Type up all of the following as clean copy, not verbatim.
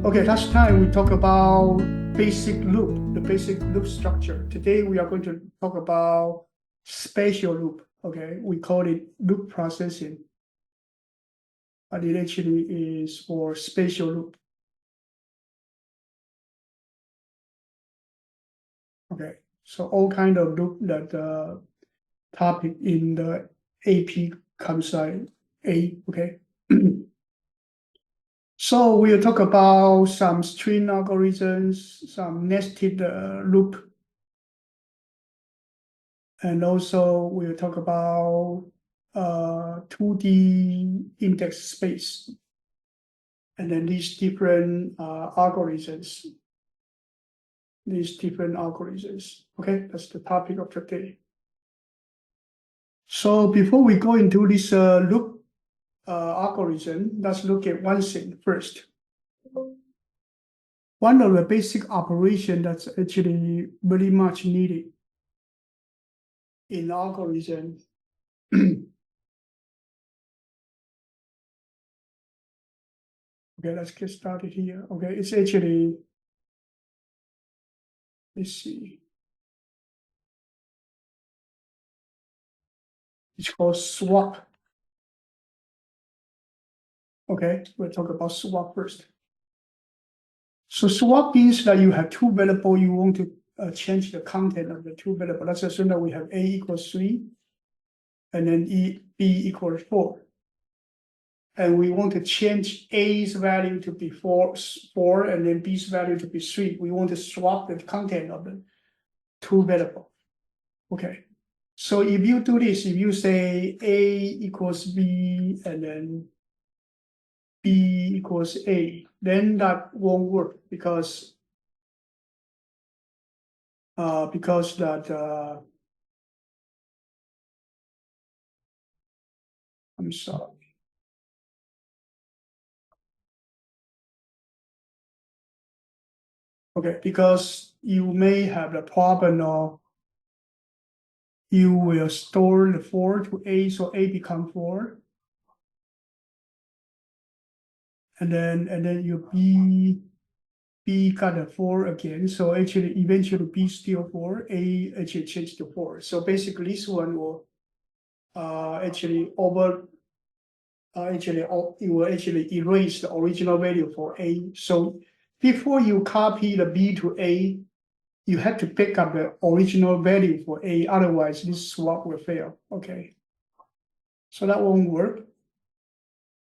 Okay, last time we talked about basic loop, the basic loop structure. Today we are going to talk about spatial loop. Okay, we call it loop processing, but it actually is for spatial loop. Okay, so all kind of loop that topic in the AP comes out A. Okay. So we'll talk about some string algorithms, some nested loop, and also we'll talk about 2D index space, and then these different algorithms. Okay, that's the topic of today. So before we go into this loop algorithm, let's look at one thing first. One of the basic operations that's actually very much needed in algorithm. Okay, let's get started here. Okay, it's actually, let's see. It's called swap. Okay, we'll talk about swap first. So swap means that you have two variables, you want to change the content of the two variables. Let's assume that we have A equals 3, and then B equals 4. And we want to change A's value to be 4, and then B's value to be 3. We want to swap the content of the two variables. Okay. So if you do this, if you say A equals B and then B equals A, then that won't work because that I'm sorry. Okay, because you may have the problem of you will store the 4 to A, so A become 4. And then you B got a 4 again. So actually eventually B still 4, A actually changed to 4. So basically this one will actually it will actually erase the original value for A. So before you copy the B to A, you have to pick up the original value for A, otherwise this swap will fail. Okay. So that won't work.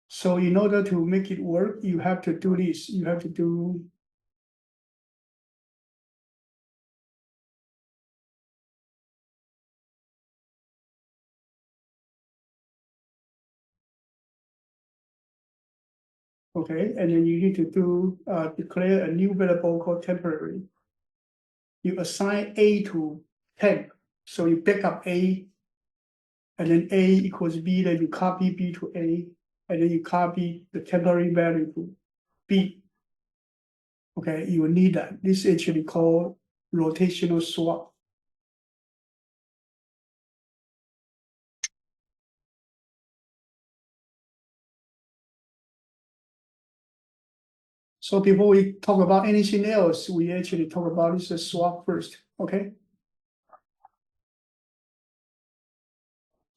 So in order to make it work, you have to do this. You have to do okay, and then you need to do declare a new variable called temporary. You assign A to temp. So you pick up A, and then A equals B, then you copy B to A, and then you copy the temporary value to B. Okay, you will need that. This is actually called rotational swap. So before we talk about anything else, we actually talk about this swap first. Okay.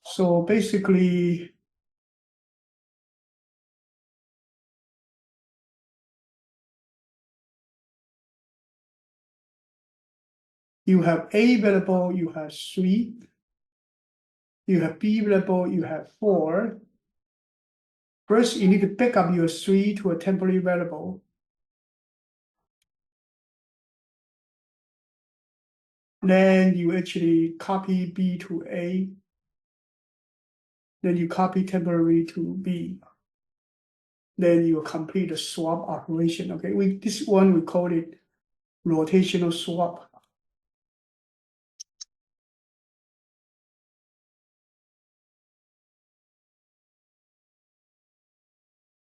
So basically, you have A variable, you have 3. You have B variable, you have 4. First, you need to pick up your 3 to a temporary variable. Then you actually copy B to A. Then you copy temporary to B. Then you complete the swap operation. Okay, this one we call it rotational swap.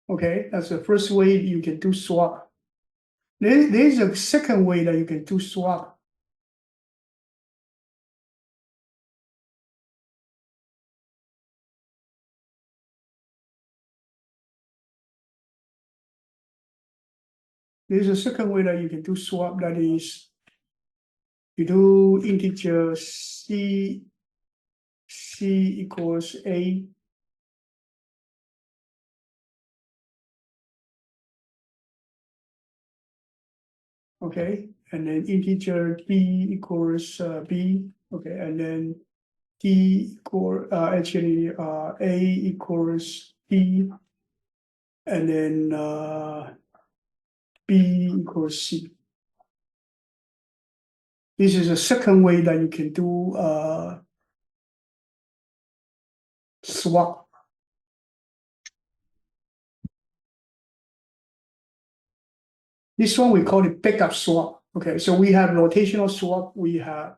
Okay, that's the first way you can do swap. There's a second way that you can do swap. There's a second way that you can do swap, that is, you do integer c equals a. Okay, and then integer b equals b. Okay, and then d equal actually a equals b, and then b equals c. This is a second way that you can do swap. This one we call it backup swap. Okay, so we have rotational swap, we have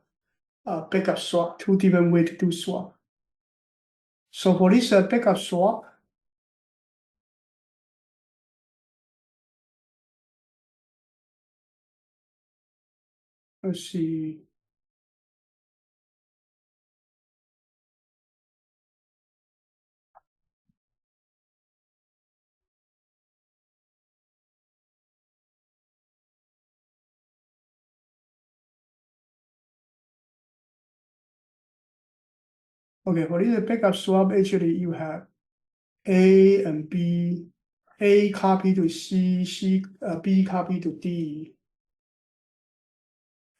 backup swap, two different ways to do swap. So for this backup swap, let's see. Okay, for this backup swap, actually you have A and B, A copy to C, B copy to D,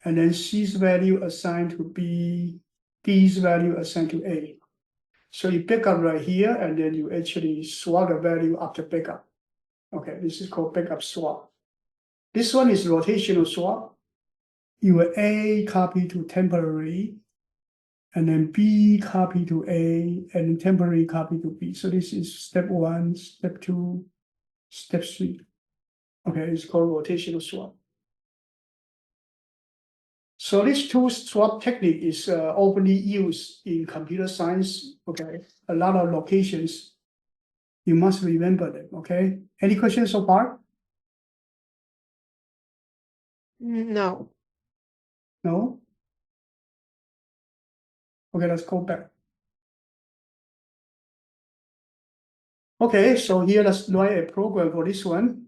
and then C's value assigned to B, D's value assigned to A. So you pick up right here, and then you actually swap the value after backup. Okay, this is called backup swap. This one is rotational swap. Your A copy to temporary, and then B copy to A, and then temporary copy to B. So this is step 1, step 2, step 3. Okay, it's called rotational swap. So this two swap technique is openly used in computer science. Okay, a lot of locations. You must remember them. Okay, any questions so far? No. No. Okay, let's go back. Okay, so here let's write a program for this one.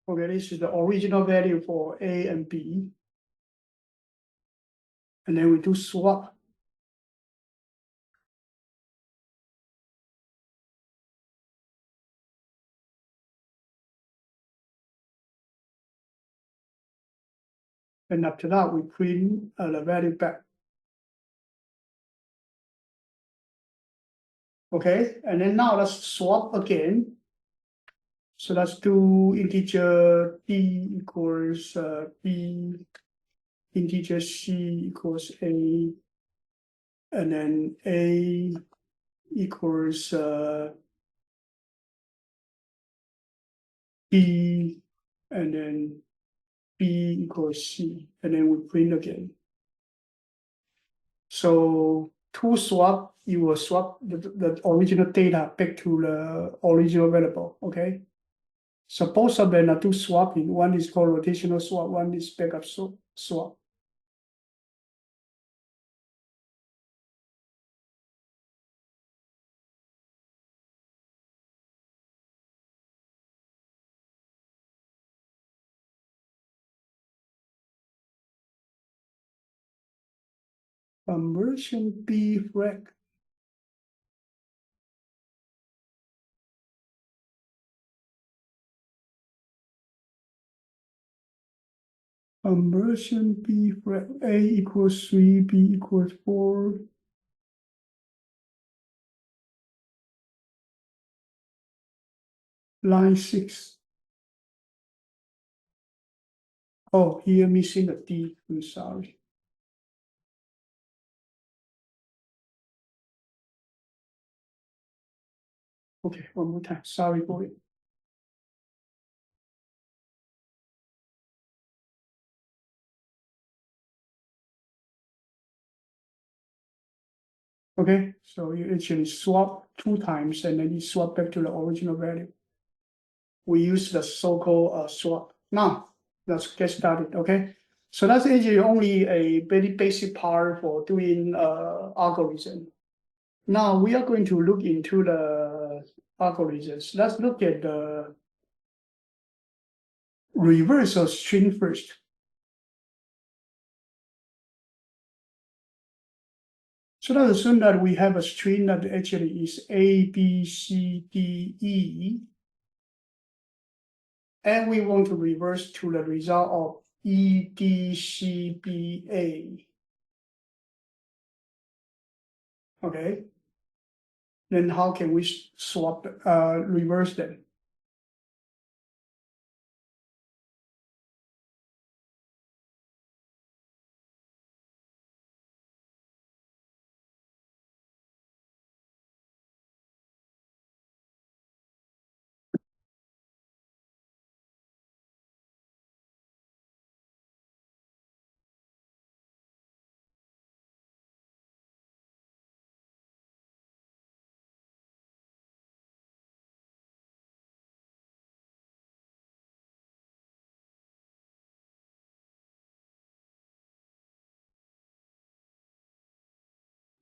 Okay, this is the original value for A and B. And then we do swap. And after that, we print the value back. Okay, and then now let's swap again. So let's do integer d equals b, integer c equals a, and then a equals b, and then b equals c, and then we print again. So to swap, you will swap the original data back to the original variable. Okay. So both of them are two swapping. One is called rotational swap, one is backup swap. Conversion B flag. Conversion B flag. A equals 3, B equals 4. Line 6. Oh, here missing the D, I'm sorry. Okay, one more time, sorry for it. Okay, so you actually swap 2 times and then you swap back to the original value. We use the so-called swap. Now, let's get started, okay? So that's actually only a very basic part for doing algorithm. Now we are going to look into the algorithms. Let's look at the reverse of string first. So let's assume that we have a string that actually is A, B, C, D, E. And we want to reverse to the result of E, D, C, B, A. Okay. Then how can we swap, reverse them?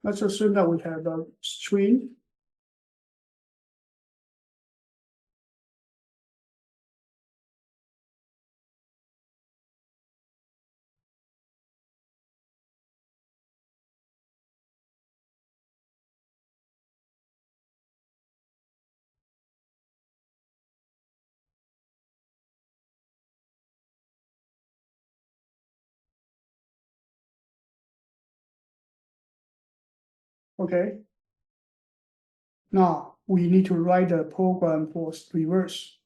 Let's assume that we have a string. Okay. Now we need to write a program for reverse.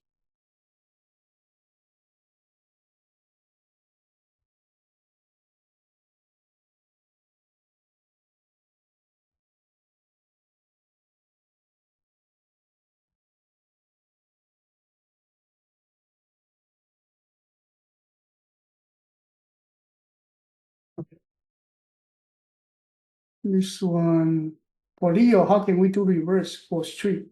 This one, for Leo, how can we do reverse for string?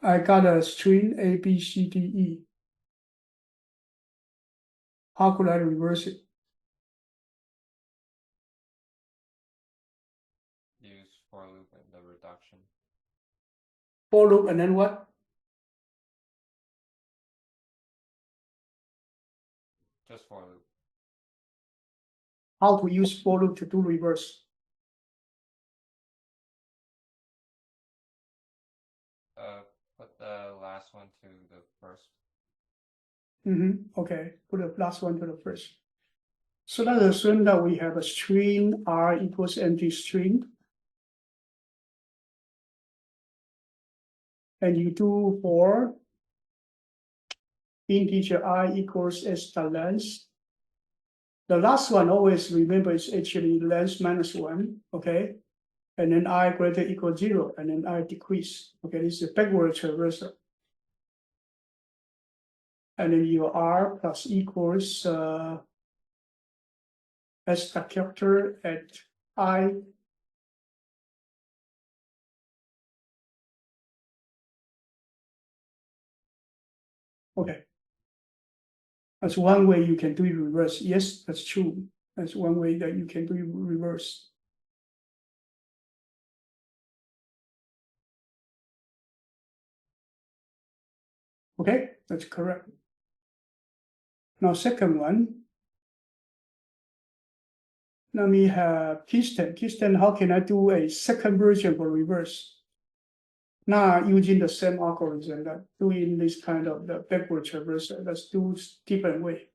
I got a string A, B, C, D, E. How could I reverse it? Use for loop and the reduction. For loop and then what? Just for loop. How to use for loop to do reverse? Put the last one to the first. Okay, put the last one to the first. So let's assume that we have a string R equals empty string. And you do for integer I equals s the length. The last one always remember is actually length minus 1, okay? And then I greater equal 0, and then I decrease. Okay, this is a backward traversal. And then your R plus equals s the character at I. Okay. That's one way you can do it reverse. Yes, that's true. That's one way that you can do it reverse. Okay, that's correct. Now, second one. Let me have Keystone. Keystone, how can I do a second version for reverse? Not using the same algorithm, that doing this kind of the backward traversal. Let's do different way.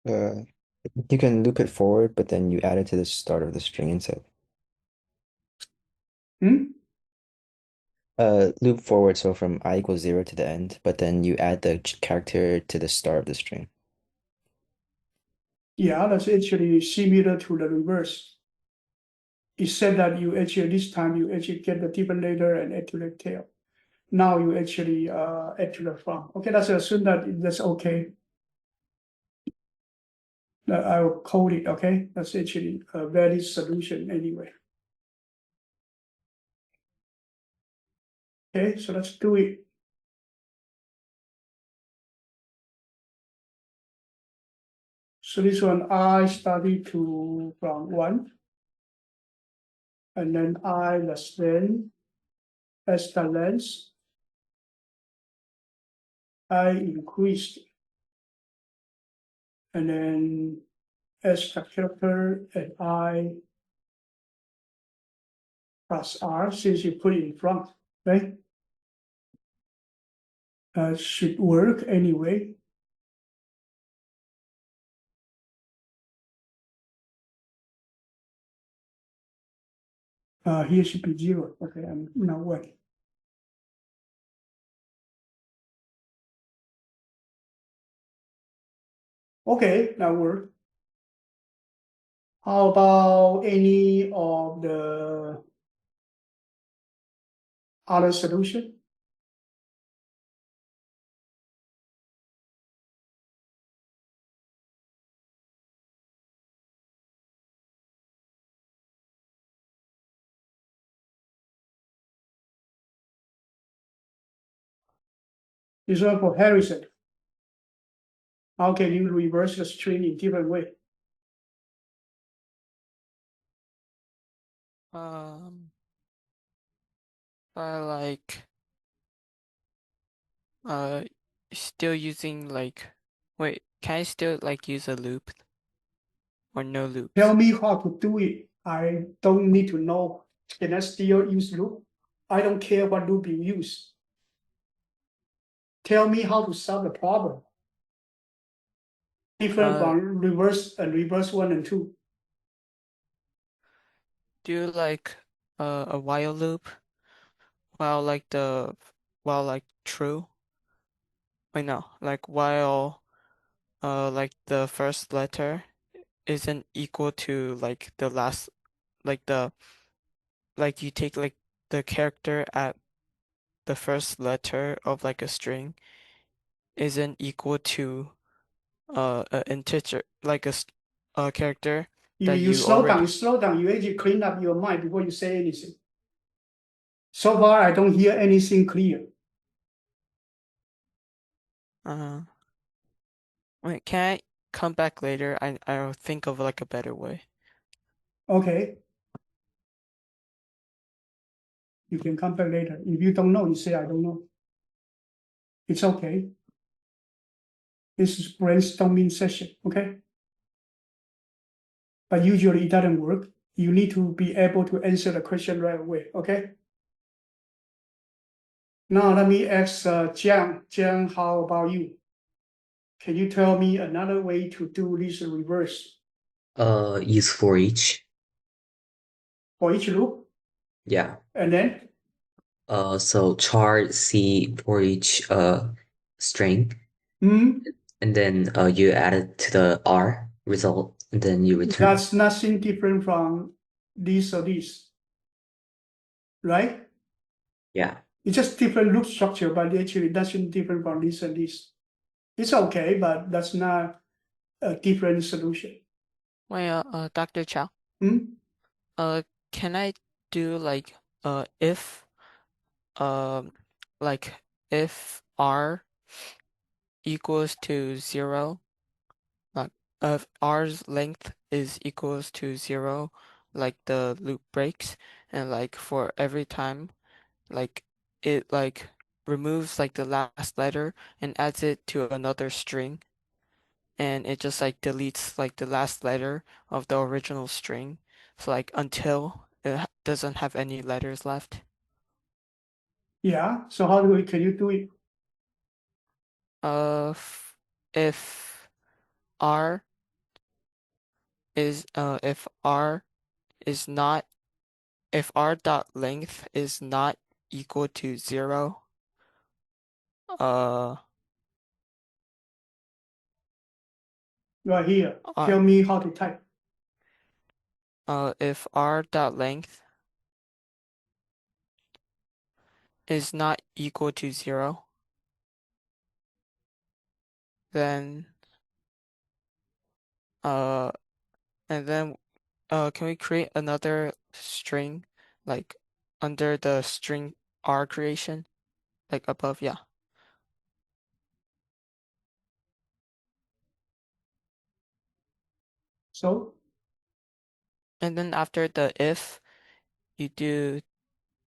You can loop it forward, but then you add it to the start of the string instead. Loop forward, so from I equals 0 to the end, but then you add the character to the start of the string. Yeah, that's actually similar to the reverse. Except that you actually, this time you actually get the different letter and add to the tail. Now you actually add to the front. Okay, let's assume that that's okay. That I will code it, okay? That's actually a valid solution anyway. Okay, so let's do it. So this one I started to from 1, and then I less than as the length, I increased, and then as the character and I plus R, since you put it in front, right? Should work anyway. Here should be 0. Okay, I'm now 1. Okay, now work. How about any of the other solution? This one for Harrison. How can you reverse the string in different way? Um, by like uh still using like wait, can I still like use a loop or no loops? Tell me how to do it. I don't need to know. Can I still use loop? I don't care what loop you use. Tell me how to solve the problem. Different from reverse and reverse 1 and 2. Do like a while loop while like true? Wait, no, like while like the first letter isn't equal to like the last like the like you take like the character at the first letter of like a string isn't equal to an integer like a character You, that you you slow down, already you slow down, you actually clean up your mind before you say anything. So far, I don't hear anything clear. uh wait, can I come back later? I'll think of like a better way. Okay, you can come back later. If you don't know, you say I don't know. It's okay. This is brainstorming session, okay? But usually it doesn't work. You need to be able to answer the question right away, okay? Now let me ask Jiang. Jiang, how about you? Can you tell me another way to do this reverse Use for each. for each loop? Yeah. And then, So char C for each string, hmm, and then you add it to the R result, and then you return. that's nothing different from this or this, right? Yeah. It's just different loop structure, but actually nothing different from this and this. It's okay, but that's not a different solution. Wait, Dr. Chow, Hmm? uh, can I do like if um like if R equals to 0, like if R's length is equals to 0, like the loop breaks, and like for every time, like it like removes like the last letter and adds it to another string, and it just like deletes like the last letter of the original string, so like until it doesn't have any letters left. Yeah, so how do we, can you do it? If R if R is not if R dot length is not equal to 0, Right here, R- tell me how to type. if r dot length is not equal to 0, then and then can we create another string like under the string r creation, like above? Yeah. So And then after the if, you do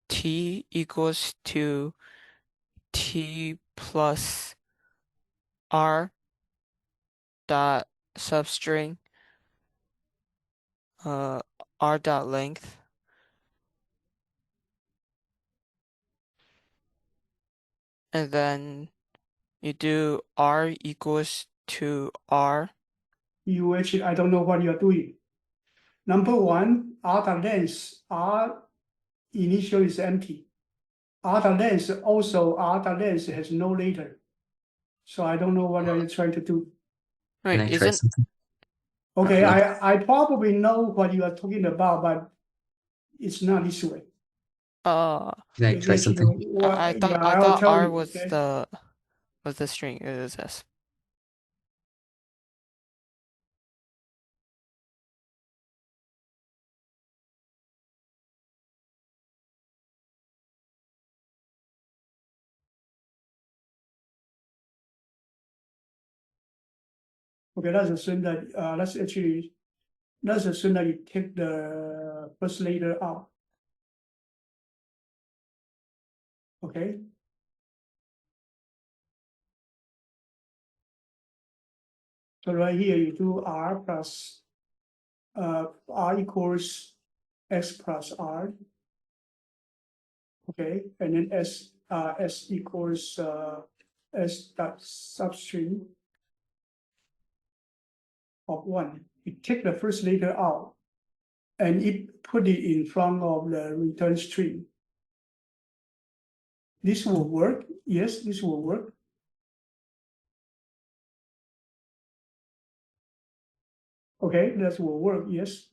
t equals to t plus r dot substring r dot length, and then you do r equals to r. you actually, I don't know what you are doing. Number one, R the length, R initial is empty. R the length also, R the length has no letter. So I don't know what are you trying to do. Can Wait, I try isn't something? Okay, Uh, I probably know what you are talking about, but it's not this way. uh Can I It's try actually, something? well, I thought yeah, I I'll thought tell r you, was okay? the string. It is s. Okay, let's assume that, let's assume that you take the first letter out. Okay. So right here you do R plus, R equals S plus R. Okay, and then S equals, S dot substring of 1. You take the first letter out and it put it in front of the return string. This will work. Yes, this will work. Okay, that will work. Yes.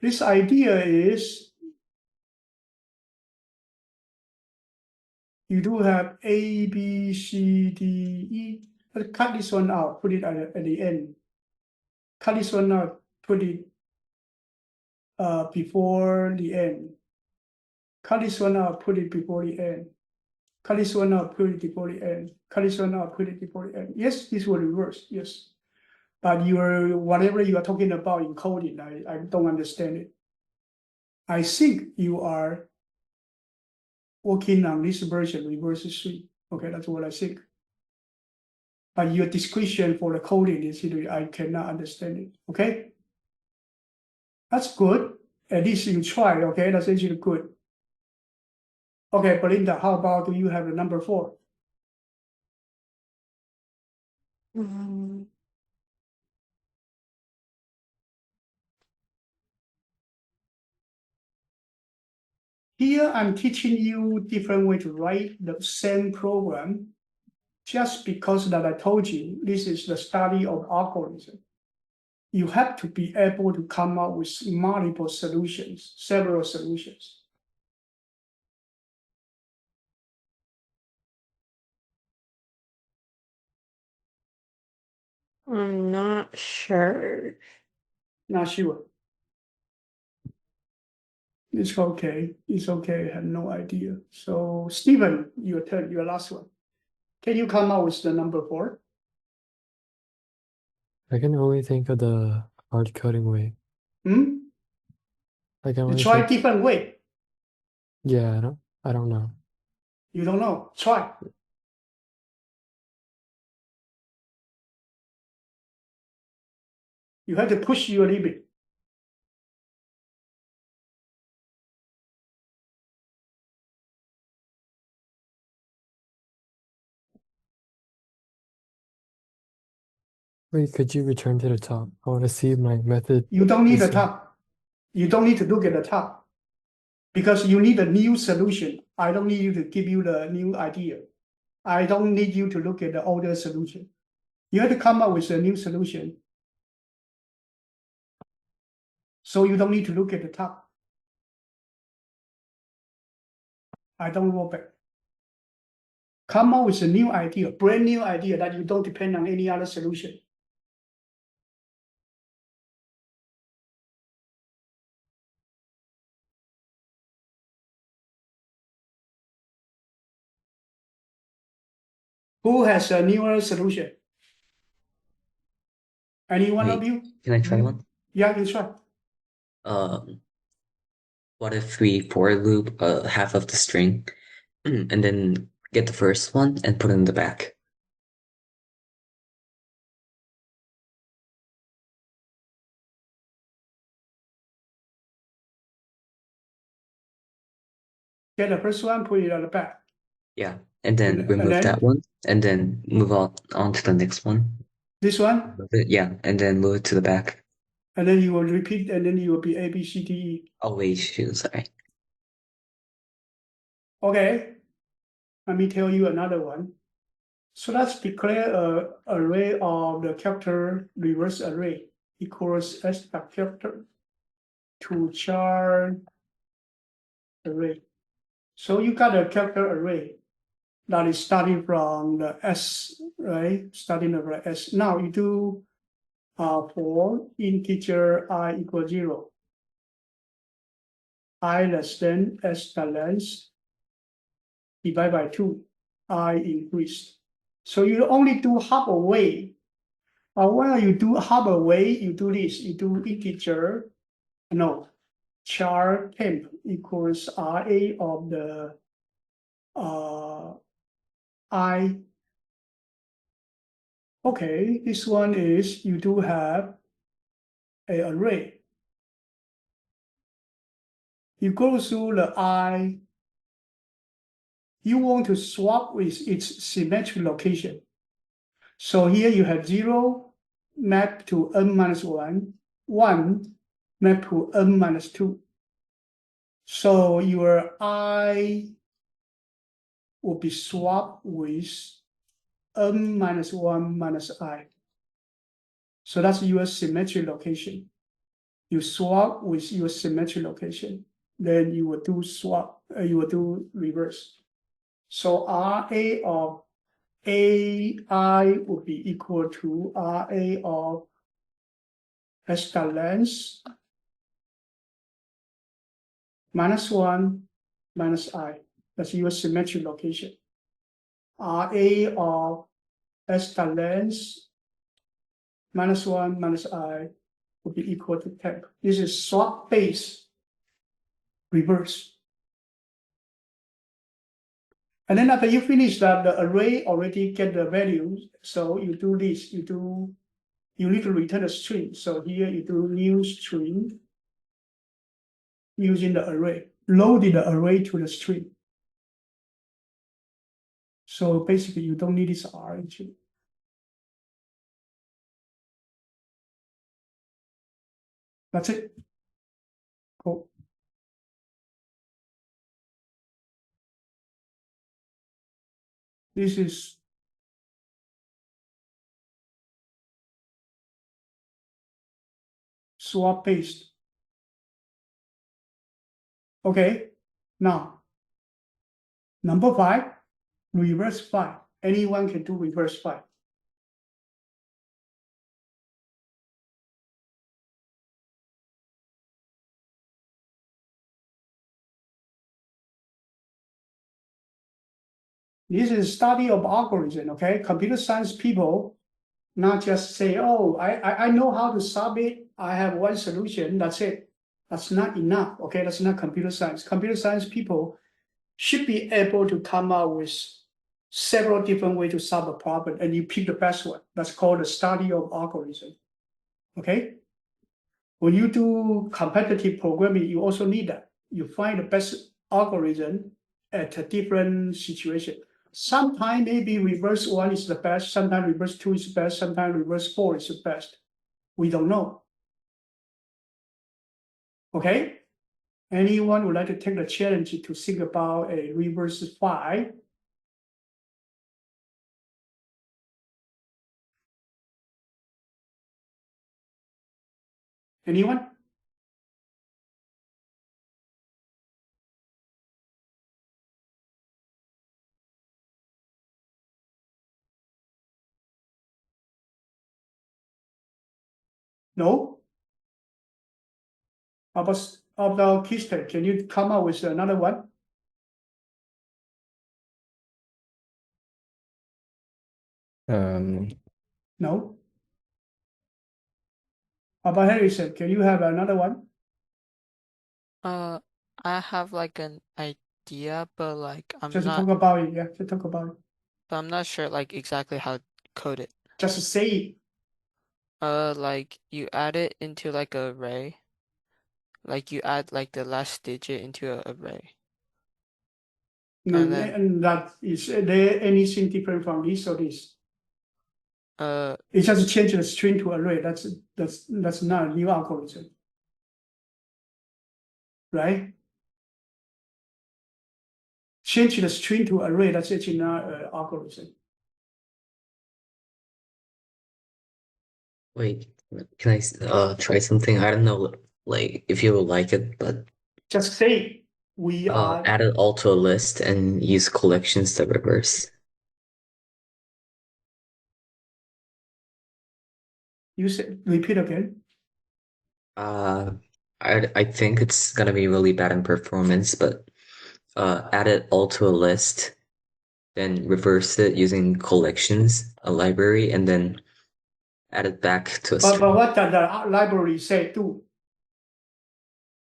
This idea is you do have A, B, C, D, E. Let's cut this one out, put it at the end. Cut this one out, put it before the end. Cut this one out, put it before the end. Cut this one out, put it before the end. Cut this one out, put it before the end. Yes, this will reverse. Yes. But whatever you are talking about in coding, I don't understand it. I think you are working on this version, reverse 3. Okay, that's what I think. But your description for the coding is, I cannot understand it. Okay, that's good. At least you try. Okay, that's actually good. Okay, Belinda, how about do you have the number 4? Here I'm teaching you different way to write the same program, just because that I told you this is the study of algorithm. You have to be able to come up with multiple solutions, several solutions. I'm not sure. Not sure. It's okay. It's okay. I have no idea. So, Stephen, your turn. Your last one. Can you come up with the number 4? I can only think of the hard coding way. I can You only try think, different way. yeah, I don't know. You don't know. Try. You have to push your limit. Wait, could you return to the top? I want to see my method. You don't need the is- top. You don't need to look at the top, because you need a new solution I don't need you to give you the new idea. I don't need you to look at the older solution. You have to come up with a new solution. So you don't need to look at the top. I don't roll back. Come up with a new idea, brand new idea that you don't depend on any other solution. Who has a newer solution? Any one of Wait, you? can I try one? Yeah, you try. What if we for loop half of the string and then get the first one and put it in the back? Get the first one, put it on the back. Yeah, and then And remove then- that one, and then move on to the next one. This one, Yeah, and then move it to the back. and then you will repeat, and then you will be A, B, C, D, E. Oh wait, shoot, sorry. Okay, let me tell you another one. So let's declare a array of the character reverse array equals S character to char array. So you got a character array that is starting from the S, right? Starting from S. Now you do for integer I equals 0. I less than S length divided by 2. I increased. So you only do half a way. While you do half a way, you do this. You do integer, no, char temp equals RA of the I. Okay, this one is you do have an array. You go through the I. You want to swap with its symmetric location. So here you have 0 map to n minus 1, 1 map to n minus 2. So your I will be swapped with n minus 1 minus I. So that's your symmetric location. You swap with your symmetric location. Then you will do swap, you will do reverse. So RA of AI would be equal to RA of S length minus 1 minus I. That's your symmetric location. RA of S length minus 1 minus I would be equal to temp. This is swap base reverse. And then after you finish that, the array already get the values. So you do this, you need to return a string. So here you do new string using the array, loading the array to the string. So basically you don't need this R actually. That's it. Cool. This is swap paste. Okay, now number 5, reverse 5. Anyone can do reverse 5. This is study of algorithm, okay? Computer science people not just say, oh, I know how to solve it. I have one solution, that's it. That's not enough, okay? That's not computer science. Computer science people should be able to come up with several different ways to solve a problem, and you pick the best one. That's called the study of algorithm, okay? When you do competitive programming, you also need that. You find the best algorithm at a different situation. Sometimes maybe reverse 1 is the best, sometimes reverse 2 is the best, sometimes reverse 4 is the best. We don't know. Okay? Anyone would like to take the challenge to think about a reverse phi? Anyone? No? How about Kirsten, can you come up with another one? No? How about Harrison, can you have another one? I have like an idea, but like I'm Just not talk about it, yeah, just talk about it. but I'm not sure like exactly how to code it. Just say it. Like you add it into like a array. Like you add like the last digit into an array. And then And that is there anything different from this or this? It just change the string to array. That's not a new algorithm. Right? Change the string to array, that's actually not an algorithm. Wait, can I try something? I don't know, like if you will like it, but Just say we are add it all to a list and use collections to reverse. you said repeat again. I think it's gonna be really bad in performance, but add it all to a list, then reverse it using collections, a library, and then add it back to a But string. what does the library say do?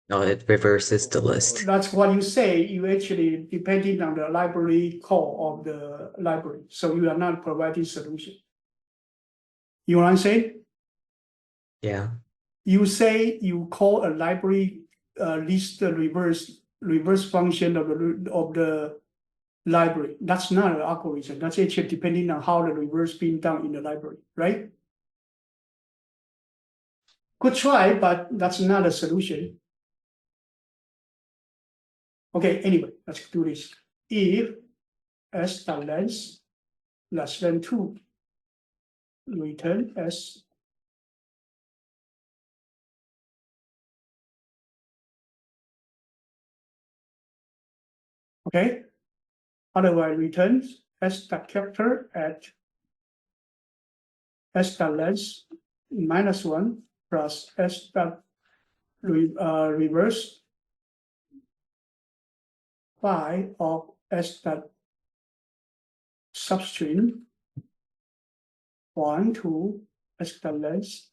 No, it reverses the list. That's what you say. You actually depending on the library call of the library. So you are not providing solution. You know what I'm saying? Yeah. You say you call a library list the reverse function of the library. That's not an algorithm. That's actually depending on how the reverse being done in the library, right? Good try, but that's not a solution. Okay, anyway, let's do this. If s.length less than 2, return s. Okay, otherwise returns s.character at s.length -1 plus s.reverse phi of s.substring 1 to s.length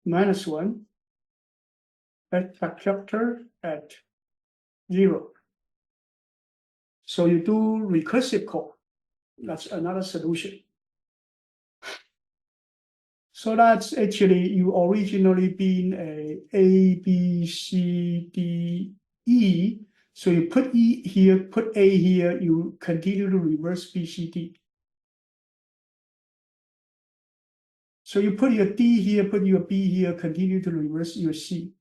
-1 s.character at 0. So you do recursive call. That's another solution. So that's actually you originally been a B, C, D, E. So you put E here, put A here, you continue to reverse B, C, D. So you put your D here, put your B here, continue to reverse your C.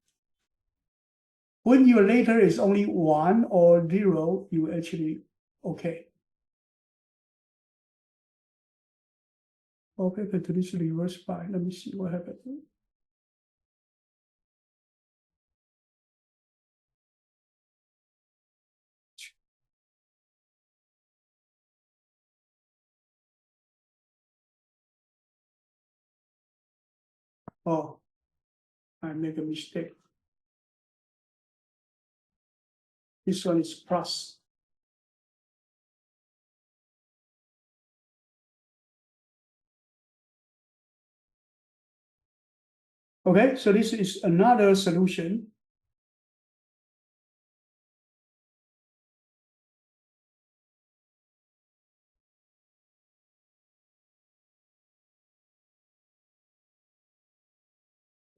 When your later is only 1 or 0, you actually okay. Okay, to this reverse by. Let me see what happened. Oh, I make a mistake. This one is plus. Okay, so this is another solution.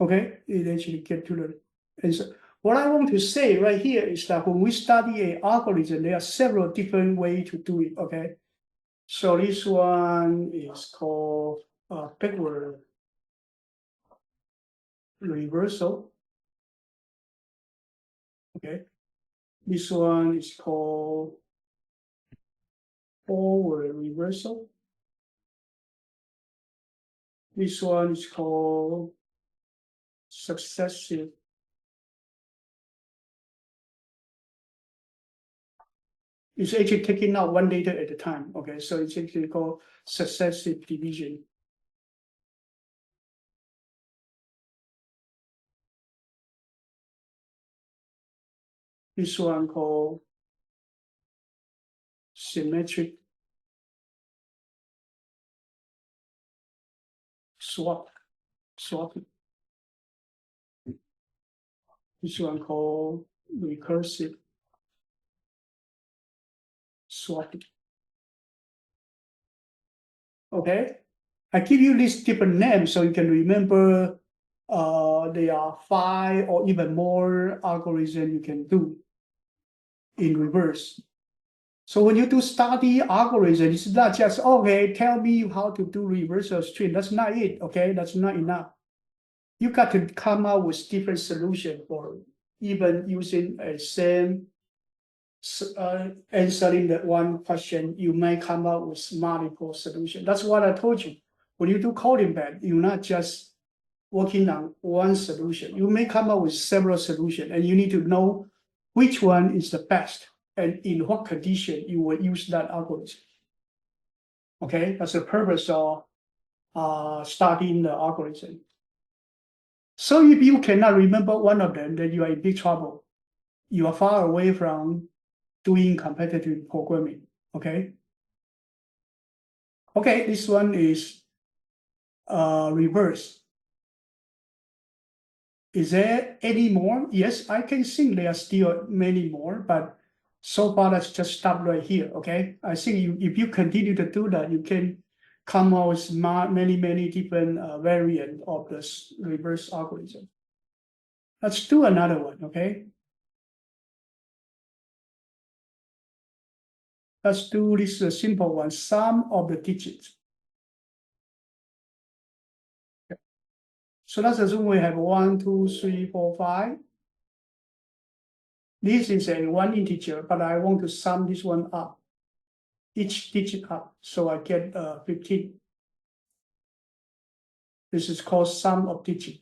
Okay, it actually get to the answer. What I want to say right here is that when we study an algorithm, there are several different ways to do it. Okay, so this one is called backward reversal. Okay, this one is called forward reversal. This one is called successive. It's actually taking out one data at a time. Okay, so it's actually called successive division. This one called symmetric swapping. This one called recursive swapping. Okay, I give you these different names so you can remember. There are 5 or even more algorithms you can do in reverse. So when you do study algorithm, it's not just, okay, tell me how to do reversal string. That's not it, okay? That's not enough. You got to come up with different solution for even using a same answering that one question, you may come up with multiple solutions. That's what I told you. When you do coding back, you're not just working on one solution. You may come up with several solutions, and you need to know which one is the best and in what condition you will use that algorithm. Okay, that's the purpose of studying the algorithm. So if you cannot remember one of them, then you are in big trouble. You are far away from doing competitive programming. Okay. Okay, this one is reverse. Is there any more? Yes, I can think there are still many more, but so far let's just stop right here. Okay, I think if you continue to do that, you can come out with many different variants of this reverse algorithm. Let's do another one. Okay, let's do this simple one: sum of the digits. So let's assume we have 1, 2, 3, 4, 5. This is a one integer, but I want to sum this one up, each digit up, so I get 15. This is called sum of digits.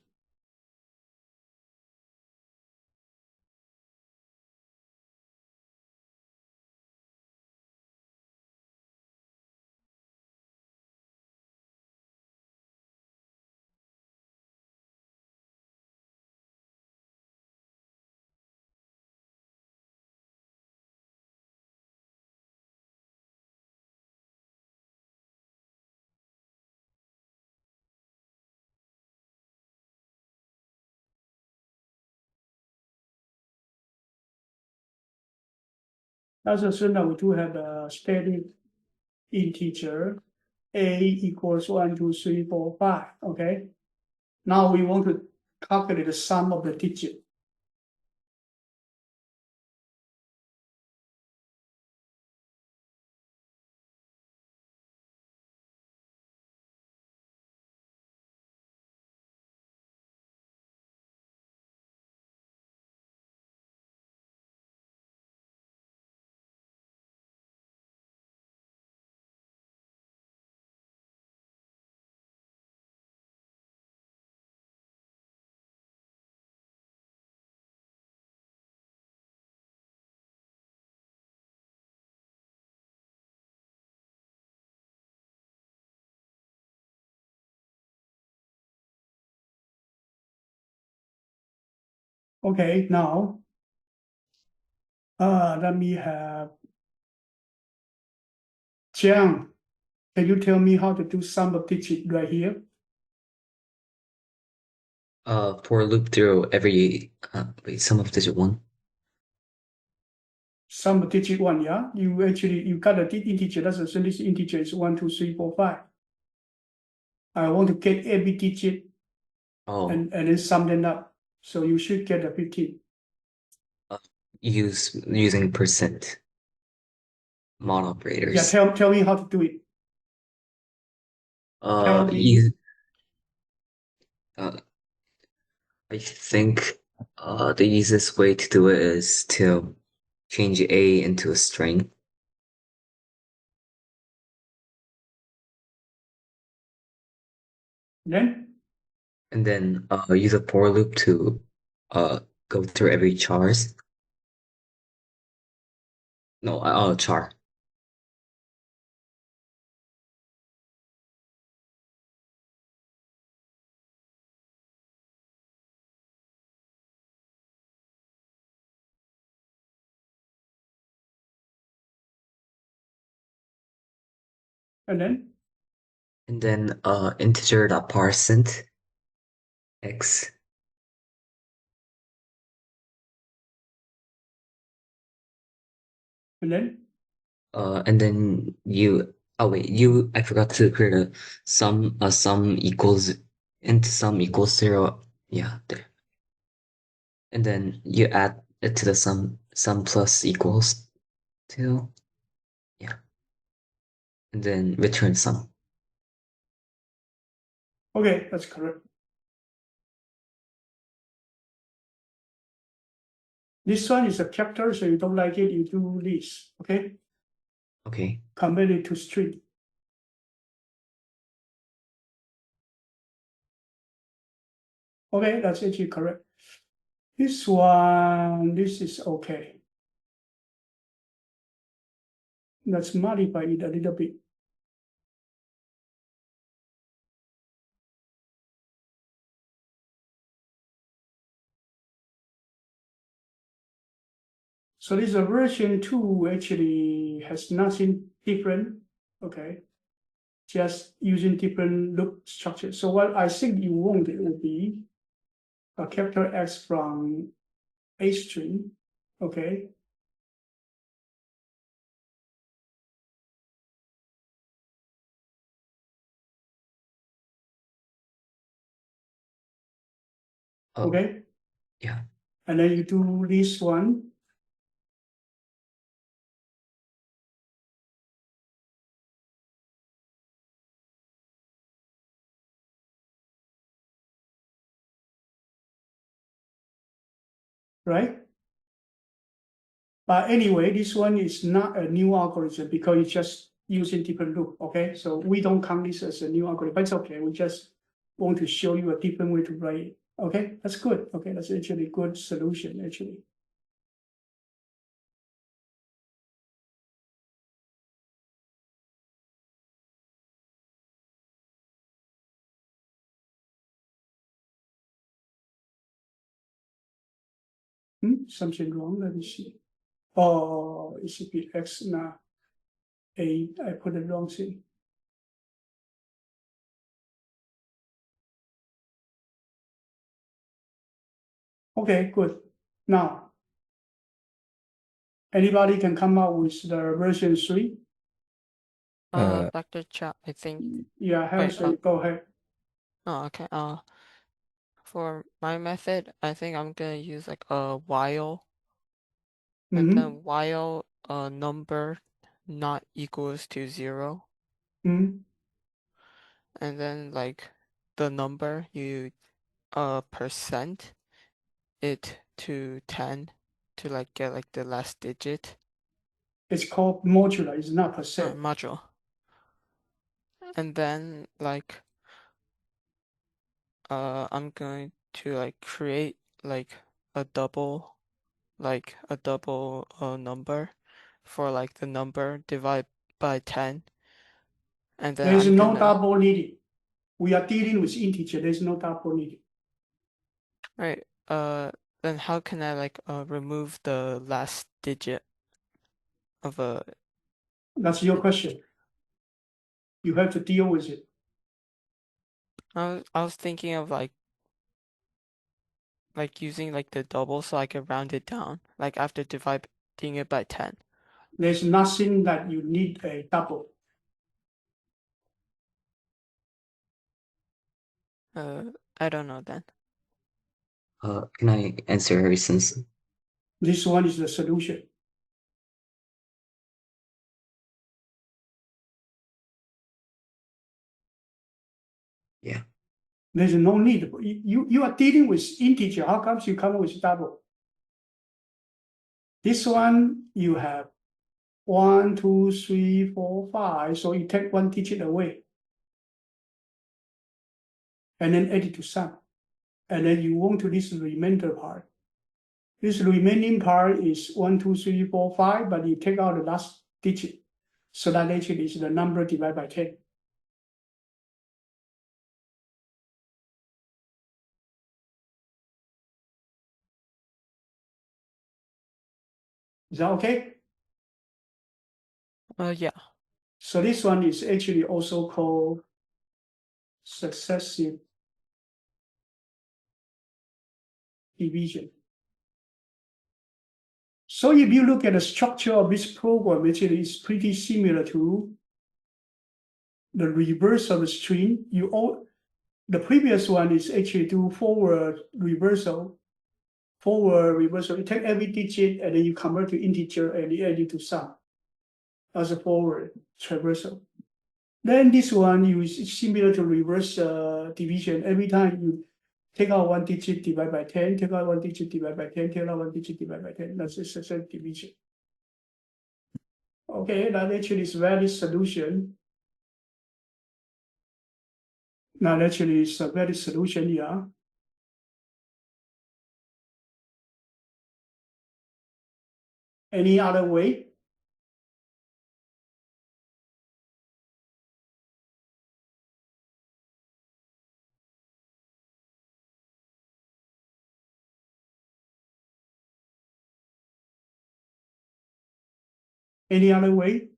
Let's assume that we do have a static integer a equals 1, 2, 3, 4, 5. Okay. Now we want to calculate the sum of the digit. Okay, now let me have Jiang. Can you tell me how to do sum of digit right here? For loop through every sum of digit 1. Sum of digit 1, yeah? You got a integer, that's assume this integer is 1, 2, 3, 4, 5. I want to get every digit Oh, and then sum them up. So you should get a 15. using percent mod Yeah, operators. tell me how to do it. Tell me. I think The easiest way to do it is to change A into a string. Then, And then use a for loop to go through every chars. No, char. and then, And then integer.parseInt x. and then, And then I forgot to create a sum equals into sum equals 0. Yeah, there. And then you add it to the sum plus equals 2. Yeah. And then return sum. okay, that's correct. This one is a character, so you don't like it, you do this, okay? Okay. Convert it to string. Okay, that's actually correct. This one, this is okay. Let's modify it a little bit. So this version 2 actually has nothing different, okay? Just using different loop structure. So what I think you want it would be a character X from a string, okay? Oh, Okay, yeah. and then you do this one. Right? But anyway, this one is not a new algorithm because it's just using different loop, okay? So we don't count this as a new algorithm, but it's okay. We just want to show you a different way to write it. Okay, that's good. Okay, that's actually a good solution, actually. Something wrong, let me see. Oh, it should be X now. I put the wrong thing. Okay, good. Now, anybody can come up with the version 3? Dr. Cha, I think. Yeah, Harrison, go ahead. Oh, okay. For my method, I think I'm gonna use like a while, and then while a number not equals to 0, Mhm. and then like the number you percent it to 10 to like get like the last digit. It's called modular, it's not percent. Module. And then like I'm going to like create like a double number for like the number divided by 10, and then There's I'm no gonna double needed. We are dealing with integer, there's no double needed. right then how can I like remove the last digit of a That's your question. You have to deal with it. I was thinking of like using like the double so I could round it down like after dividing it by 10. There's nothing that you need a double. I don't know then. Can I answer Harrison's? This one is the solution. Yeah. There's no need. You are dealing with integer. How comes you come up with double? This one you have 1, 2, 3, 4, 5. So you take one digit away. And then add it to sum. And then you want to this remainder part. This remaining part is 1, 2, 3, 4, 5, but you take out the last digit. So that actually is the number divided by 10. Is that okay? Yeah. So this one is actually also called successive division. So if you look at the structure of this program, actually it's pretty similar to the reverse of the string. The previous one is actually do forward reversal. You take every digit and then you convert to integer and you add it to sum as a forward traversal. Then this one is similar to reverse division. Every time you take out one digit, divide by 10, take out one digit, divide by 10, take out one digit, divide by 10. That's a successive division. Okay, that actually is valid solution. Now actually it's a valid solution here. Any other way? Any other way?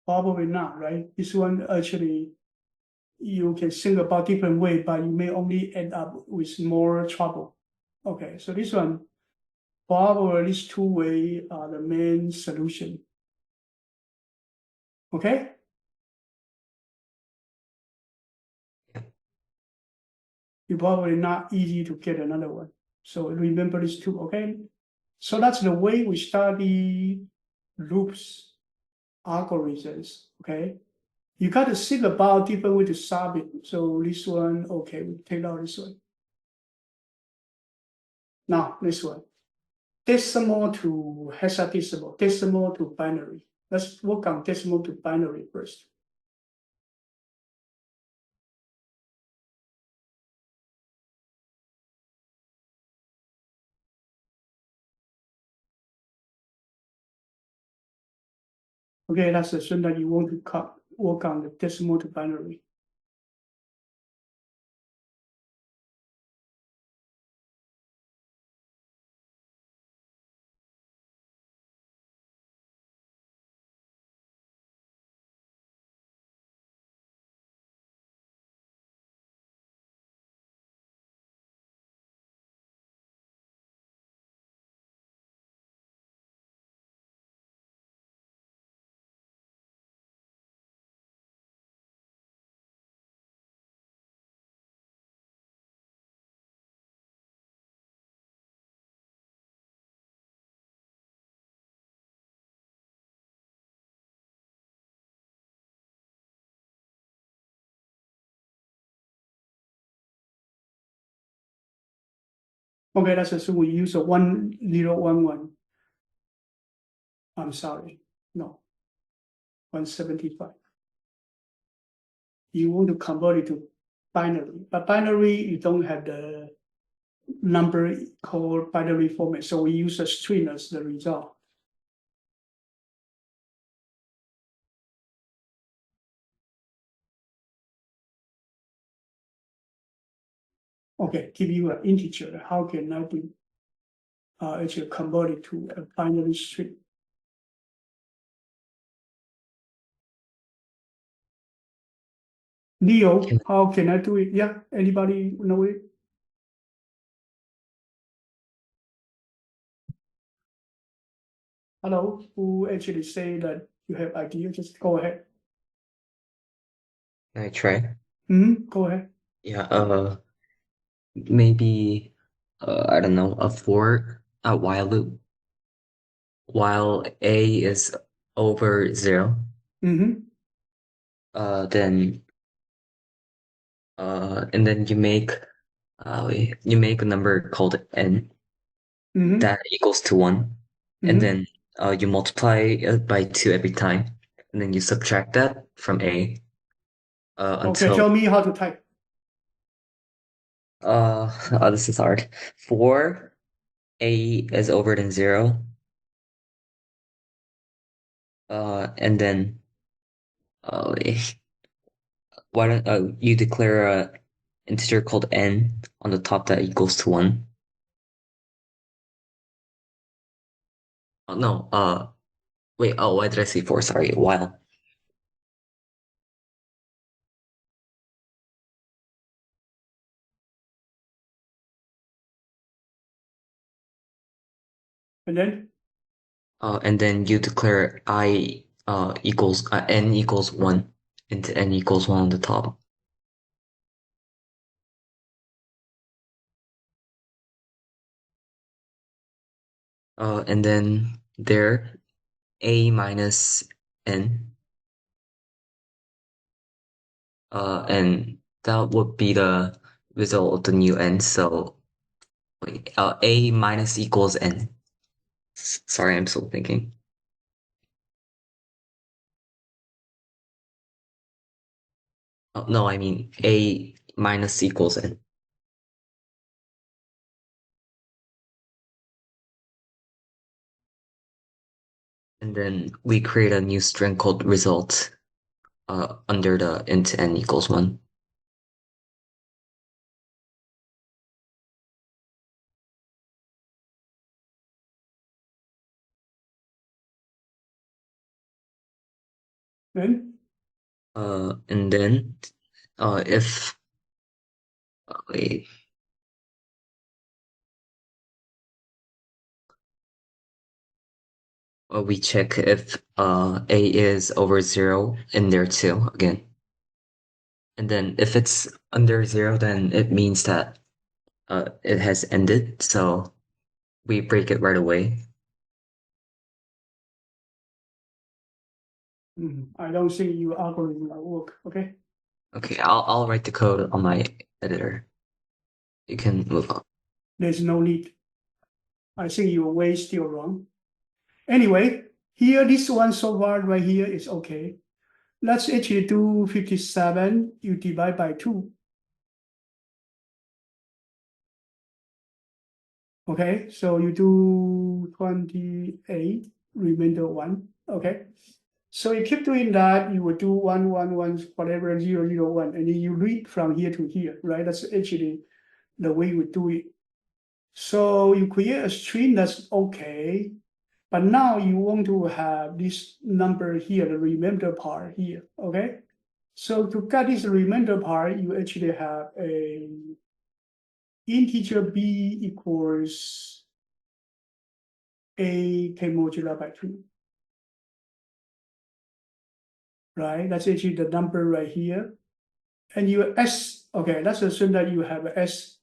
Probably not, right? This one actually, you can think about different way, but you may only end up with more trouble. Okay, so this one, probably these two way are the main solution. Okay? You probably not easy to get another one. So remember these two, okay? So that's the way we study loops, algorithms, okay? You got to think about different way to solve it. So this one, okay, we take out this one. Now, this one. Decimal to hexadecimal, decimal to binary. Let's work on decimal to binary first. Okay, let's assume that you want to work on the decimal to binary. Okay, let's assume we use a 1011. I'm sorry, no, 175. You want to convert it to binary, but binary, you don't have the number called binary format. So we use a string as the result. Okay, give you an integer. How can I do actually convert it to a binary string? Leo, how can I do it? Yeah, anybody know it? Hello, who actually say that you have idea? Just go ahead. Can I try? Go ahead. Yeah, maybe I don't know, a 4 a while loop. While a is over 0, Mm-hmm. then and then you make a number called n Mm-hmm. that equals to 1, Mm-hmm. and then you multiply it by 2 every time, and then you subtract that from a Okay, until show me how to type. oh, this is hard. For a is over than 0, and then wait, why don't you declare a integer called n on the top that equals to 1? Oh, no, wait, oh, why did I say 4? Sorry, while. And then, And then you declare I equals n equals 1 into n equals 1 on the top. And then there a minus n, and that would be the result of the new n. So wait, a minus equals n. Sorry, I'm still thinking. No, I mean a minus equals n. And then we create a new string called result under the int n equals 1. then, And then if wait, we check if a is over 0 in there too again. And then if it's under 0, then it means that it has ended, so we break it right away. I don't think your algorithm will work. Okay. Okay, I'll write the code on my editor. You can move on. There's no need. I think your way is still wrong. Anyway, here, this one so far right here is okay. Let's actually do 57, you divide by 2. Okay, so you do 28, remainder 1. Okay. So you keep doing that, you will do 1, 1, 1, whatever, 0, 0, 1, and then you read from here to here, right? That's actually the way we do it. So you create a string that's okay, but now you want to have this number here, the remainder part here, okay? So to get this remainder part, you actually have a integer b equals a k modular by 2. Right? That's actually the number right here. And you s, okay, let's assume that you have a s,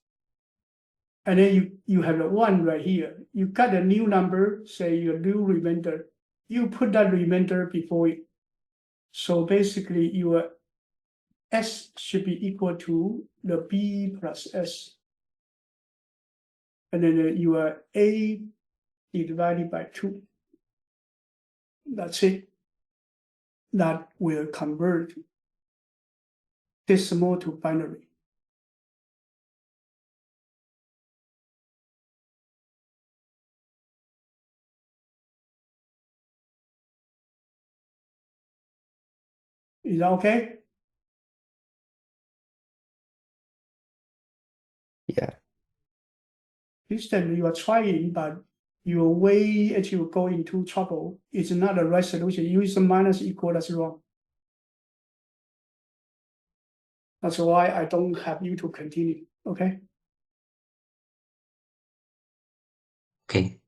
and then you have a 1 right here. You got a new number, say your new remainder. You put that remainder before it. So basically your s should be equal to the b plus s. And then your a divided by 2. That's it. That will convert decimal to binary. Is that okay? Yeah. This time you are trying, but your way as you go into trouble is not the right solution. Use the minus equal, that's wrong. That's why I don't have you to continue, okay? Okay.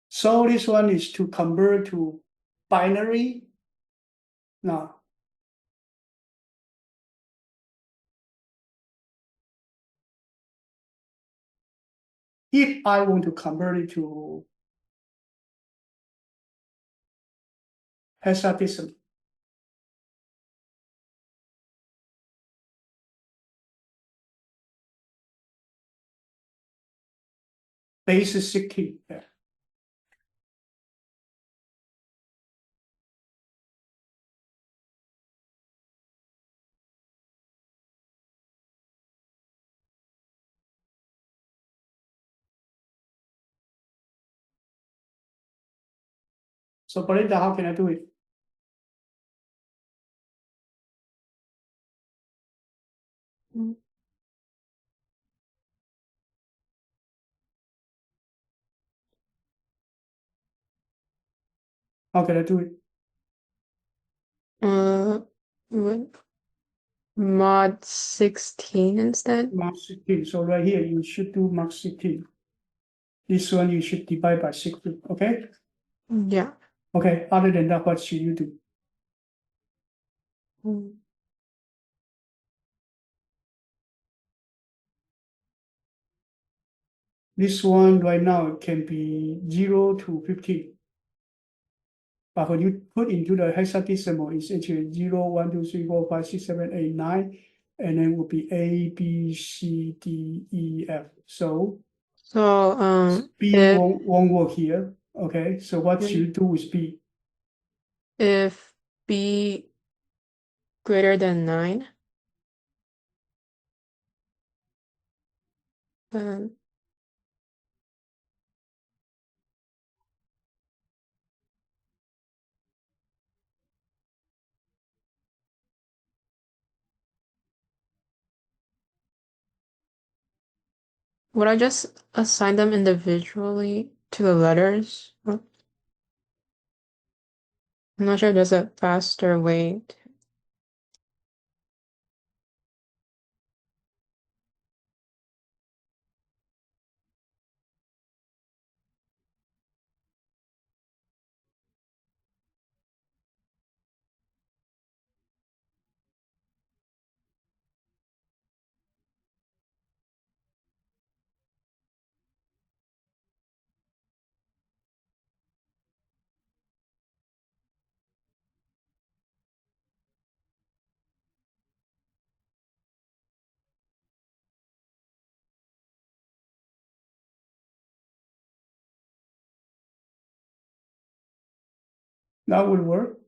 So this one is to convert to binary. Now, if I want to convert it to hexadecimal, base is 16. Yeah. So Belinda, how can I do it? Mm. How can I do it? With mod 16 instead. Mark 16. So right here, you should do Mark 16. This one you should divide by 16. Okay. Yeah. Okay. Other than that, what should you do? Mm. This one right now can be 0 to 15. But when you put into the hexadecimal, it's actually 0, 1, 2, 3, 4, 5, 6, 7, 8, 9, and then will be A, B, C, D, E, F. So So B if won't work here. Okay, so what should you do with B? if b greater than 9, then would I just assign them individually to the letters? I'm not sure if there's a faster way to... That will work.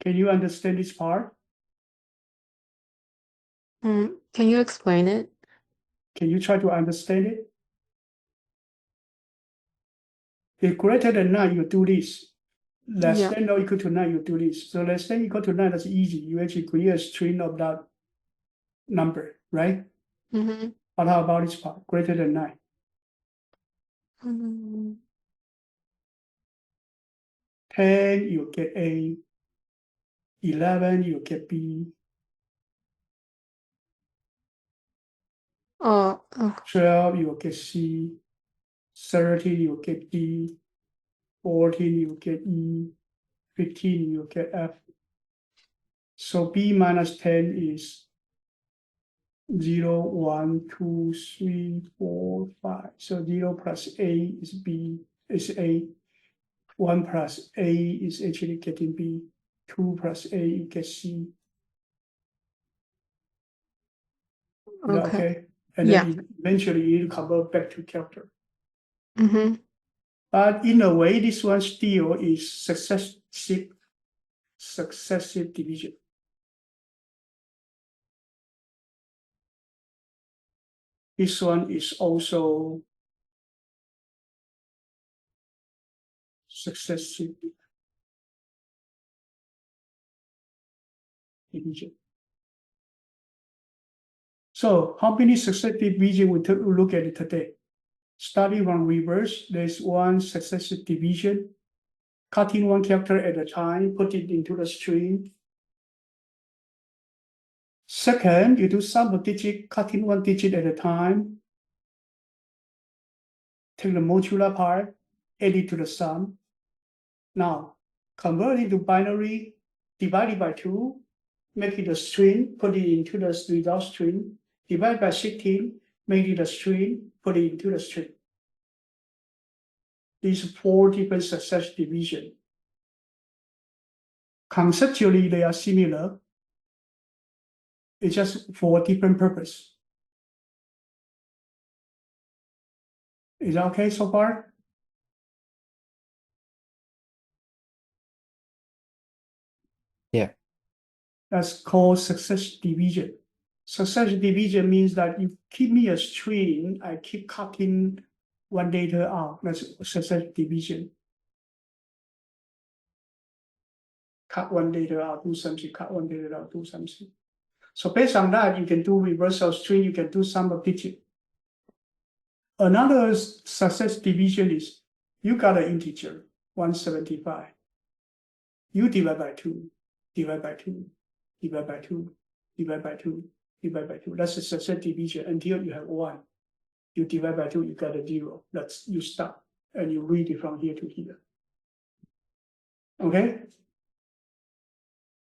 Can you understand this part? Can you explain it? Can you try to understand it? If greater than 9, you do this. Less Yeah. than or equal to 9, you do this. So less than equal to 9, that's easy. You actually create a string of that number, right? Mm-hmm. But how about this part? Greater than 9. Mm-hmm. 10, you get A. 11, you get B. Oh, okay. 12, you get C. 13, you get D. 14, you get E. 15, you get F. So B minus 10 is 0, 1, 2, 3, 4, 5. So 0 plus A is B, is A. 1 plus A is actually getting B. 2 plus A, you get C. Is that Okay. okay? And Yeah. then eventually you need to convert back to character. Mm-hmm. But in a way, this one still is successive division. This one is also successive division. So how many successive division we look at it today? Starting from reverse, there's one successive division, cutting one character at a time, put it into the string. Second, you do sum of digit, cutting one digit at a time. Take the modular part, add it to the sum. Now, convert it to binary, divide it by 2, make it a string, put it into the result string, divide by 16, make it a string, put it into the string. These 4 different success division. Conceptually, they are similar. It's just for different purpose. Is that okay so far? Yeah. That's called success division. Success division means that you give me a string, I keep cutting one data out. That's success division. Cut one data out, do something, cut one data out, do something. So based on that, you can do reversal string, you can do sum of digit. Another success division is you got an integer, 175. You divide by 2, divide by 2, divide by 2, divide by 2, divide by 2. That's a success division until you have 1. You divide by 2, you got a 0. That's you stop and you read it from here to here. Okay?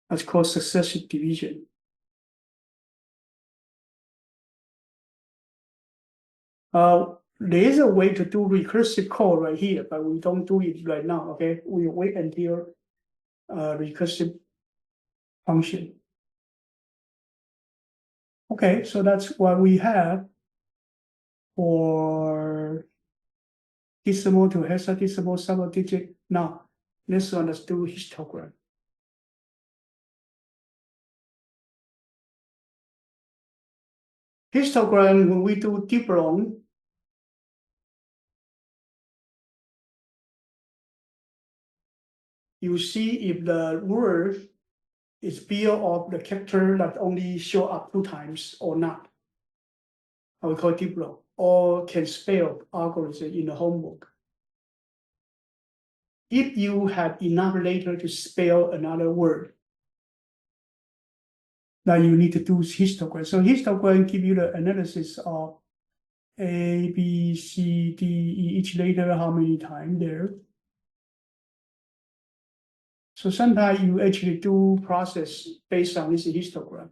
That's called successive division. There is a way to do recursive code right here, but we don't do it right now. Okay, we wait until recursive function. Okay, so that's what we have for decimal to hexadecimal sum of digit. Now, let's do histogram. Histogram, when we do diphthong, you see if the word is built of the character that only show up 2 times or not. I will call it diphthong, or can spell algorithm in the homework. If you have enough letter to spell another word, then you need to do histogram. So histogram give you the analysis of A, B, C, D, E, each letter, how many times there. So sometimes you actually do process based on this histogram.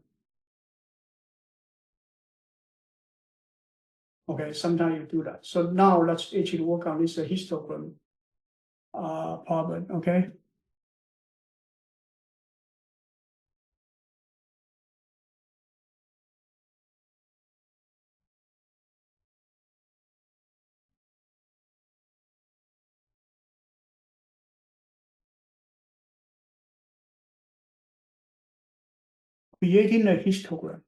Okay, sometimes you do that. So now let's actually work on this histogram problem, okay? Creating a histogram.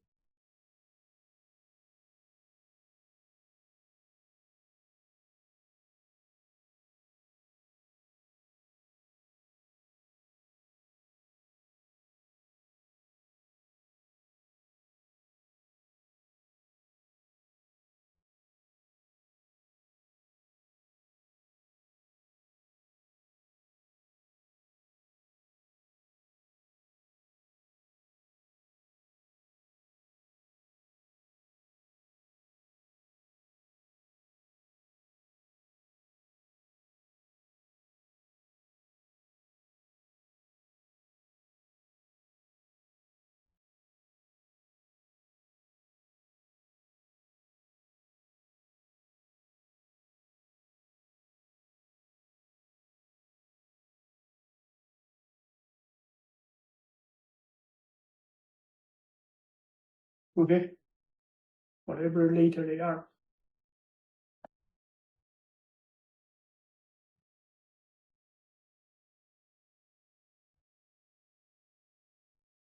Okay, whatever later they are.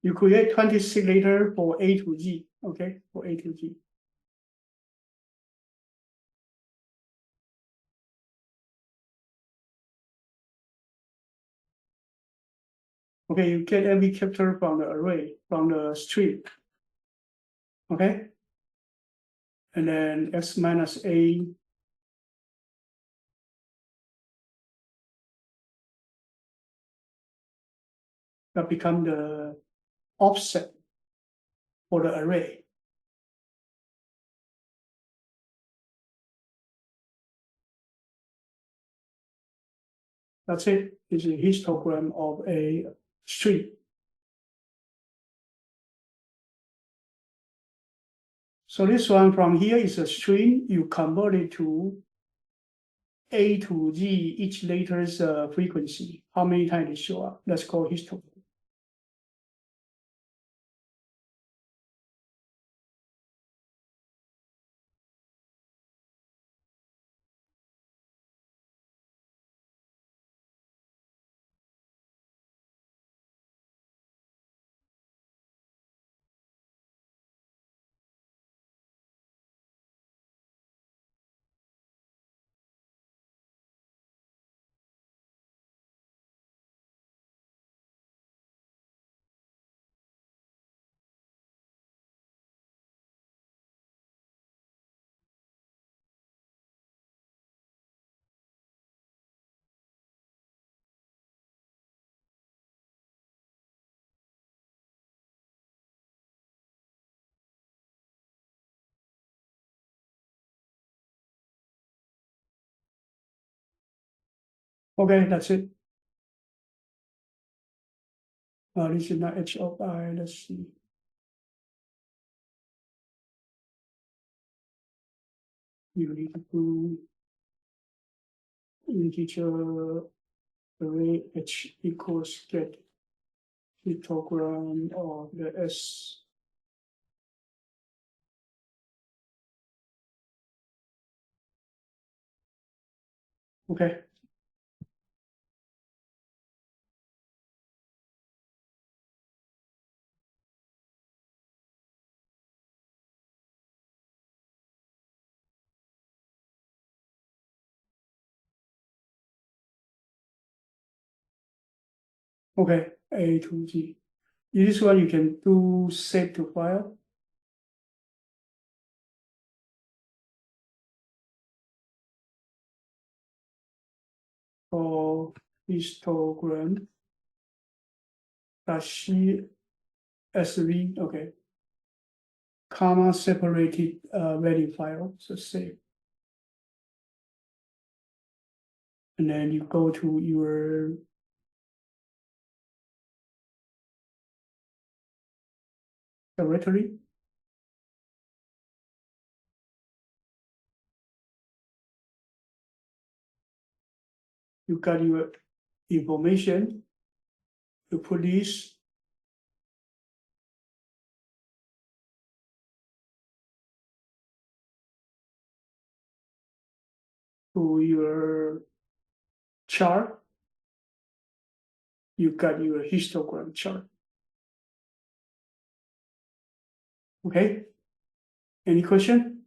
You create 26 letter for A to Z, okay, for A to Z. Okay, you get every character from the array, from the string. Okay, and then x minus a that become the offset for the array. That's it. It's a histogram of a string. So this one from here is a string. You convert it to A to Z, each letter's frequency. How many times it show up? That's called histogram. Okay, that's it. This is not H of I. Let's see. You need to do integer array H equals get histogram of the S. Okay. Okay, A to G. This one you can do save to file. Or histogram dash SV, okay. Comma separated value file, so save. And then you go to your directory. You got your information. You put this. To your chart. You got your histogram chart. Okay. Any question?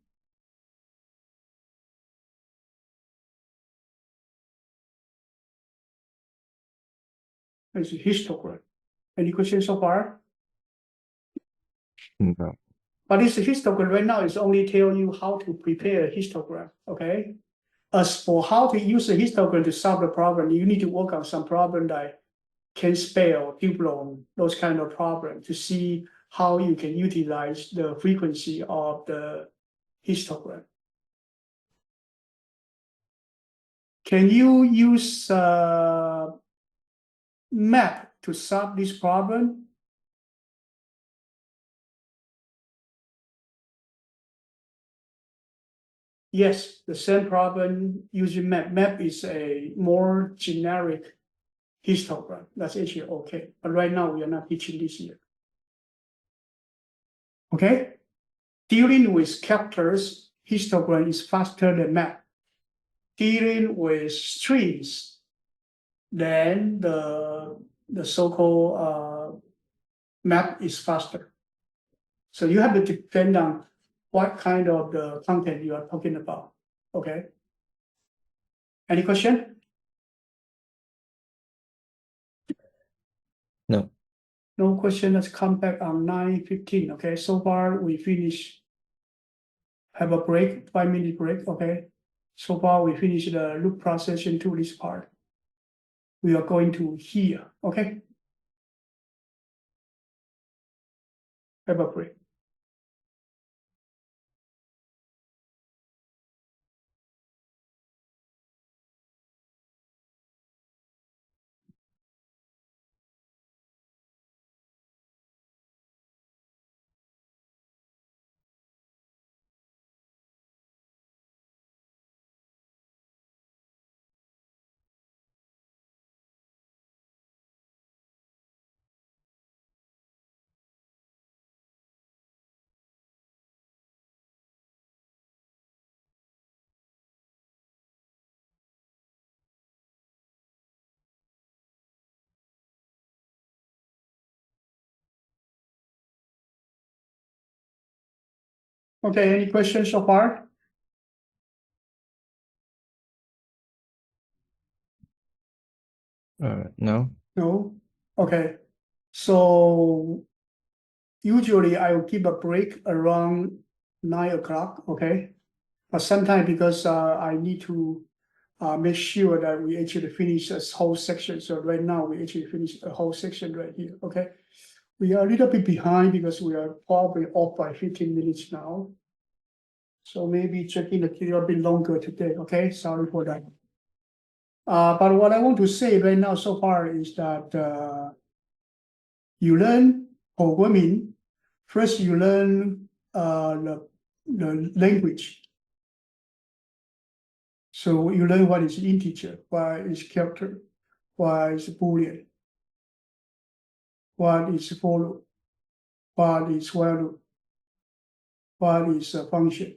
It's a histogram. Any questions so far? No. But this histogram right now is only tell you how to prepare a histogram, okay? As for how to use a histogram to solve the problem, you need to work on some problem that can spell, Hublon, those kind of problem to see how you can utilize the frequency of the histogram. Can you use map to solve this problem? Yes, the same problem using map. Map is a more generic histogram. That's actually okay. But right now we are not teaching this yet. Okay? Dealing with characters, histogram is faster than map. Dealing with strings, then the so-called map is faster. So you have to depend on what kind of the content you are talking about. Okay. Any question? No. No question. Let's come back on 9:15. Okay. So far we finished. Have a break, 5-minute break. Okay. So far we finished the loop processing to this part. We are going to here. Okay. Have a break. Okay, any questions so far? No. No? Okay. So usually I will give a break around 9 o'clock, okay? But sometimes because I need to make sure that we actually finish this whole section. So right now we actually finish the whole section right here, okay? We are a little bit behind because we are probably off by 15 minutes now. So maybe checking a little bit longer today, okay? Sorry for that. But what I want to say right now so far is that you learn programming. First, you learn the language. So you learn what is integer, what is character, what is Boolean, what is for loop, what is while loop, what is a function.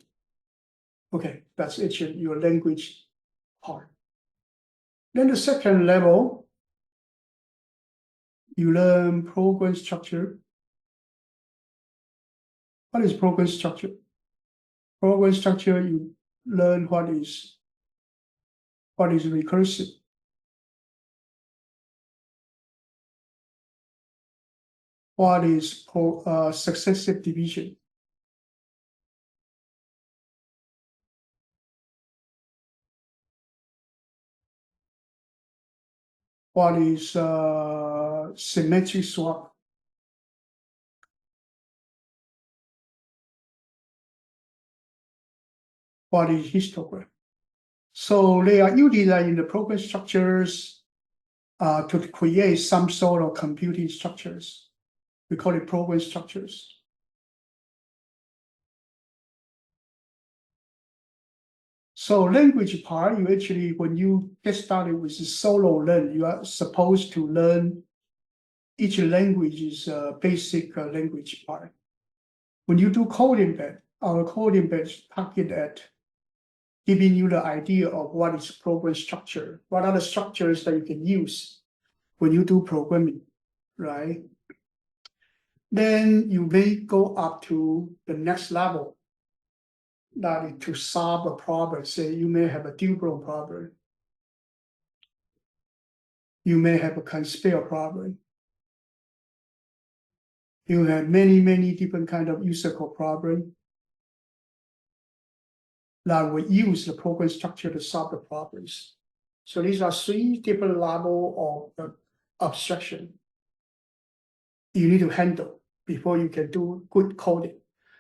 Okay, that's actually your language part. Then the second level, you learn program structure. What is program structure? Program structure, you learn what is recursive. What is successive division? What is symmetric swap? What is histogram? So they are utilizing the program structures to create some sort of computing structures. We call it program structures. So language part, you actually, when you get started with the solo learn, you are supposed to learn each language is a basic language part. When you do coding bed, our coding bed is targeted at giving you the idea of what is program structure, what are the structures that you can use when you do programming, right? Then you may go up to the next level, that is to solve a problem. Say you may have a Dilbro problem. You may have a conspire problem. You have many different kind of user code problem that will use the program structure to solve the problems. So these are three different levels of abstraction you need to handle before you can do good coding.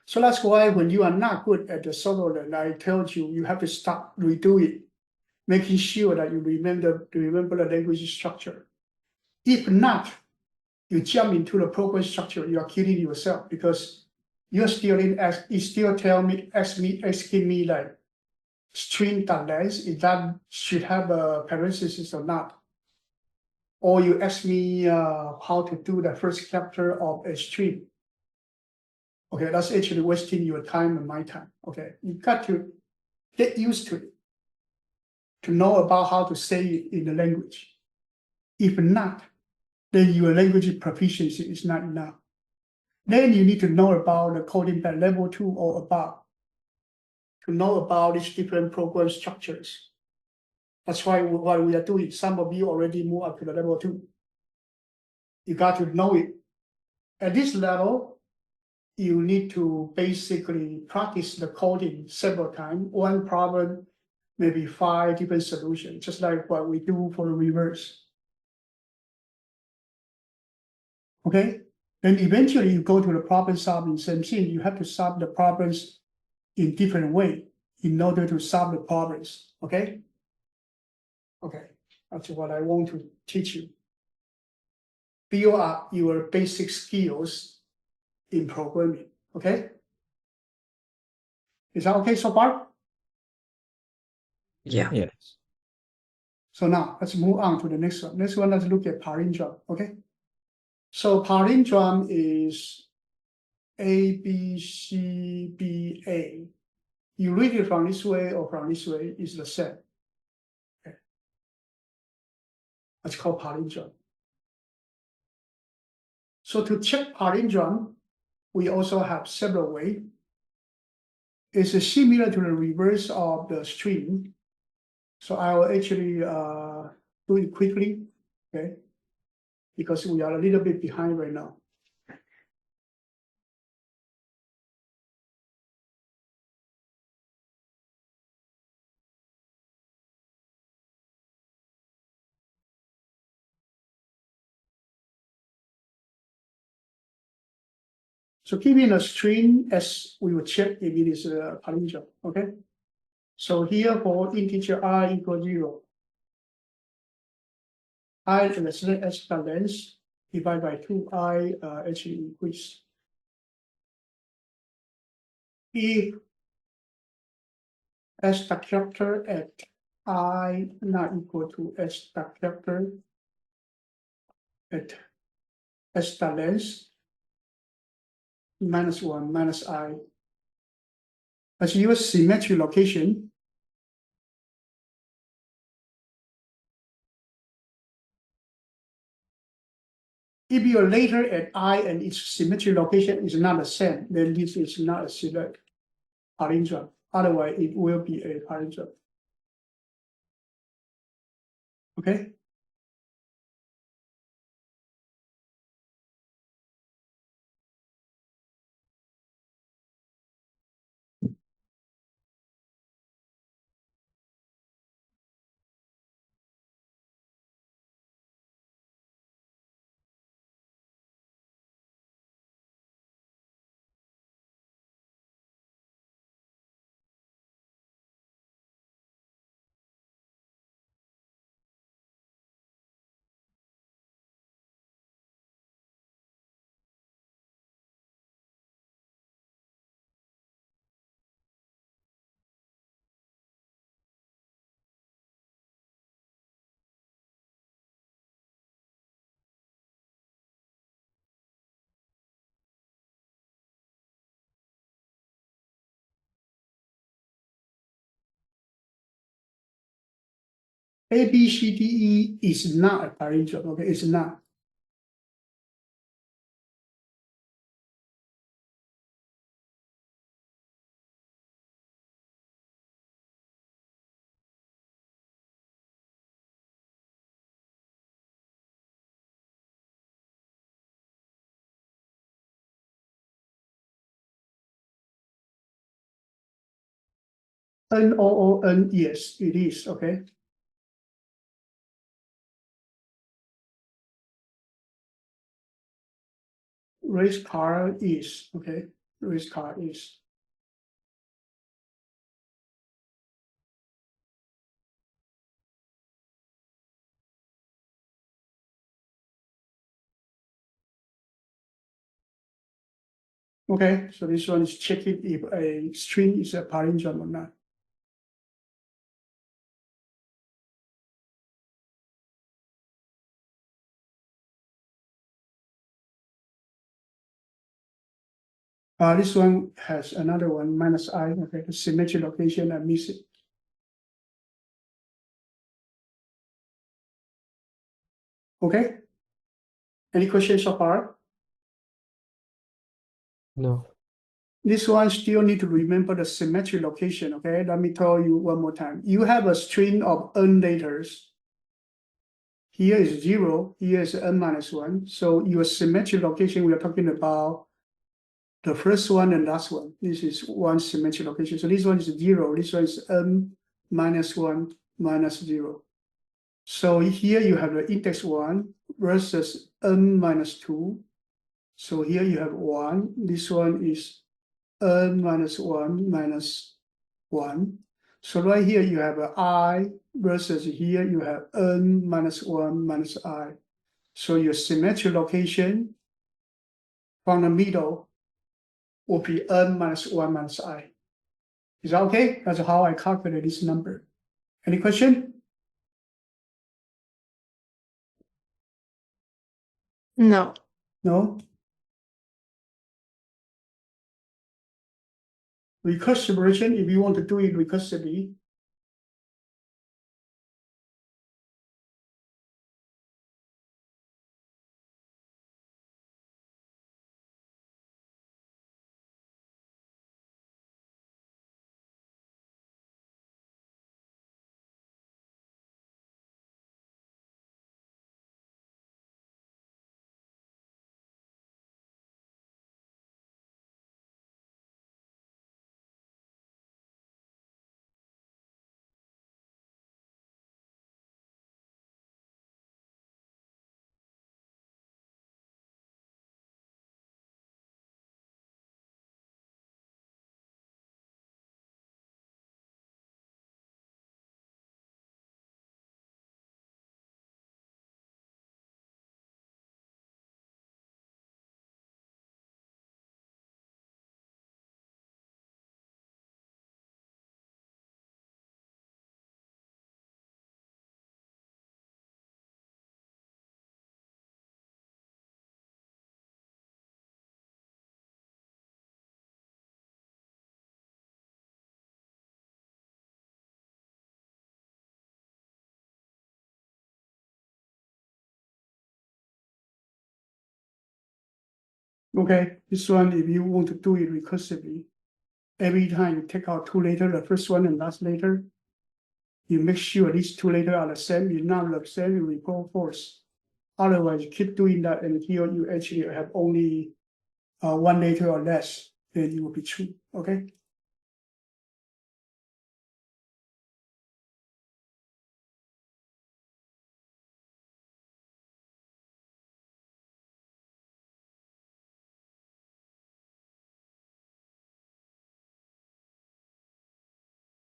So that's why when you are not good at the solo learn, I told you, you have to stop redoing, making sure that you remember the language structure. If not, you jump into the program structure, you are killing yourself because you're still asking me like string.length, if that should have a parenthesis or not. Or you ask me how to do the first chapter of a string. Okay, that's actually wasting your time and my time. Okay, you got to get used to it, to know about how to say it in the language. If not, then your language proficiency is not enough. Then you need to know about the coding at level 2 or above, to know about these different program structures. That's why what we are doing. Some of you already moved up to the level 2. You got to know it. At this level, you need to basically practice the coding several times. One problem, maybe 5 different solutions, just like what we do for the reverse. Okay? Then eventually you go to the problem solving, same thing. You have to solve the problems in different way in order to solve the problems. Okay? Okay, that's what I want to teach you. Build up your basic skills in programming. Okay? Is that okay so far? Yeah. Yes. So now let's move on to the next one. Next one, let's look at palindrome. Okay? So palindrome is A, B, C, B, A. You read it from this way or from this way is the same. Okay. That's called palindrome. So to check palindrome, we also have several ways. is similar to the reverse of the string. So I will actually do it quickly, okay? Because we are a little bit behind right now. So given a string as we will check if it is a palindrome, okay? So here for integer I equals 0, I let's say as the length divided by 2, I actually increase. If as the character at I not equal to as the character at as the length minus 1 minus I. As use symmetry location, if your later at I and its symmetry location is not the same, then this is not a select palindrome. Otherwise, it will be a palindrome. Okay. A, B, C, D, E is not a palindrome. Okay, it's not. N O O N, yes, it is. Okay. Race car is okay. Race car is. Okay, so this one is checking if a string is a palindrome or not. This one has another one minus I. Okay, the symmetry location I miss it. Okay. Any questions so far? No. This one still need to remember the symmetry location. Okay, let me tell you one more time. You have a string of n letters. Here is 0, here is n minus 1. So your symmetry location, we are talking about the first one and last one. This is one symmetry location. So this one is 0, this one is n minus 1 minus 0. So here you have the index 1 versus n minus 2. So here you have 1. This one is n minus 1 minus 1. So right here you have I versus here you have n minus 1 minus I. So your symmetry location from the middle will be n minus 1 minus I. Is that okay? That's how I calculate this number. Any question? No. No? Recursive version, if you want to do it recursively, Okay, this one, if you want to do it recursively, every time you take out two letters, the first one and last letter, you make sure these two letters are the same. If not the same, you report false. Otherwise, you keep doing that until you actually have only one letter or less, then it will be true. Okay.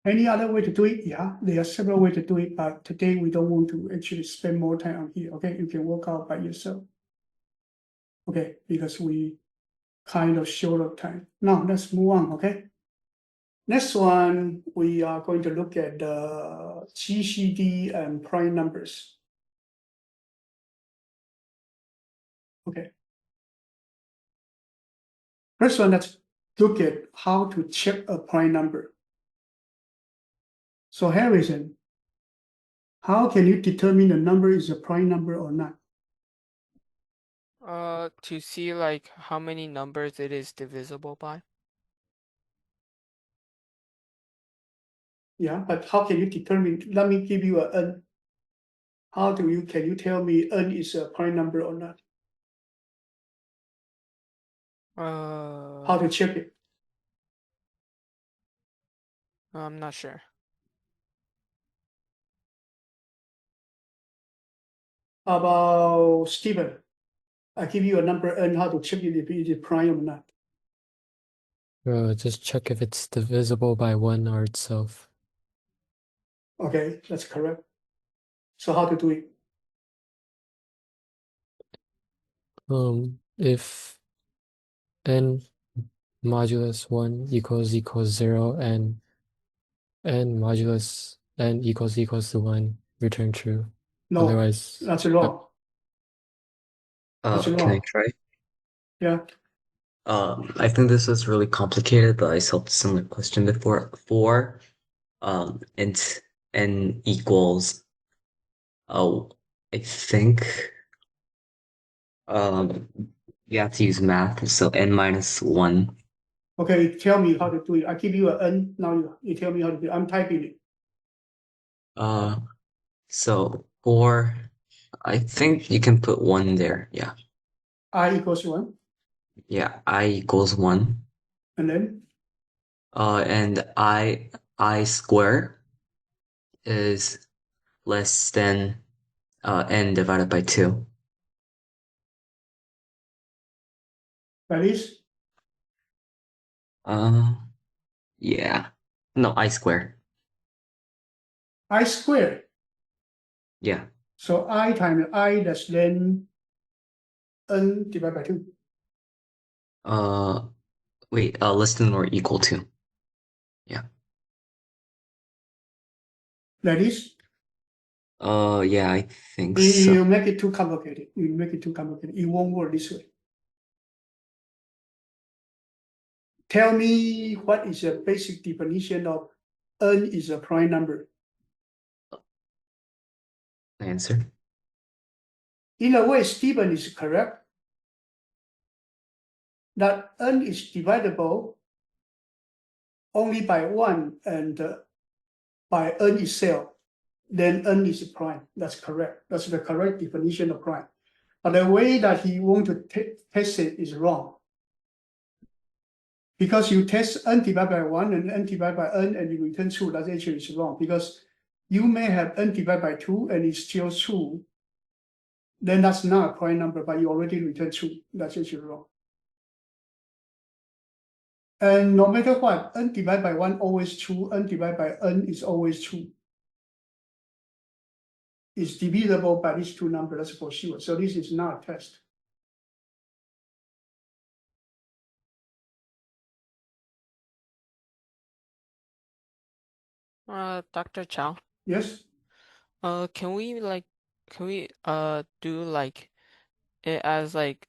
Any other way to do it? Yeah, there are several ways to do it, but today we don't want to actually spend more time on here. Okay, you can work out by yourself. Okay, because we kind of short of time. Now let's move on. Okay. Next one, we are going to look at the GCD and prime numbers. Okay. First one, let's look at how to check a prime number. So Harrison, how can you determine a number is a prime number or not? To see like how many numbers it is divisible by. Yeah, but how can you determine? Let me give you a n. Can you tell me n is a prime number or not? How to check it? I'm not sure. How about Stephen? I give you a number n, how to check it if it is prime or not? Just check if it's divisible by 1 or itself. Okay, that's correct. So how to do it? If n modulus 1 equals 0 and n modulus n equals to 1, return true. No, Otherwise, that's wrong. That's Can I wrong. try? Yeah. I think this is really complicated, but I solved a similar question before. For int n equals, I think you have to use math, so n minus 1. Okay, tell me how to do it. I give you a n. Now you tell me how to do it. I'm typing it. So for, I think you can put 1 there. Yeah. I equals 1. Yeah, I equals 1. And then And I square is less than n divided by 2. that is Yeah. No, I square. I squared. Yeah. So I times I less than n divided by 2. Wait, less than or equal to. Yeah. That is, Yeah, I think you so. make it too complicated. You make it too complicated. It won't work this way. Tell me what is the basic definition of n is a prime number. Answer. In a way, Stephen is correct that n is divisible only by 1 and by n itself. Then n is prime. That's correct. That's the correct definition of prime. But the way that he want to test it is wrong. Because you test n divided by 1 and n divided by n and you return true, that actually is wrong. Because you may have n divided by 2 and it's still true. Then that's not a prime number, but you already returned true. That's actually wrong. And no matter what, n divided by 1 always true, n divided by n is always true. It's divisible by these two numbers, that's for sure. So this is not a test. Dr. Chow, Yes? can we do like it as like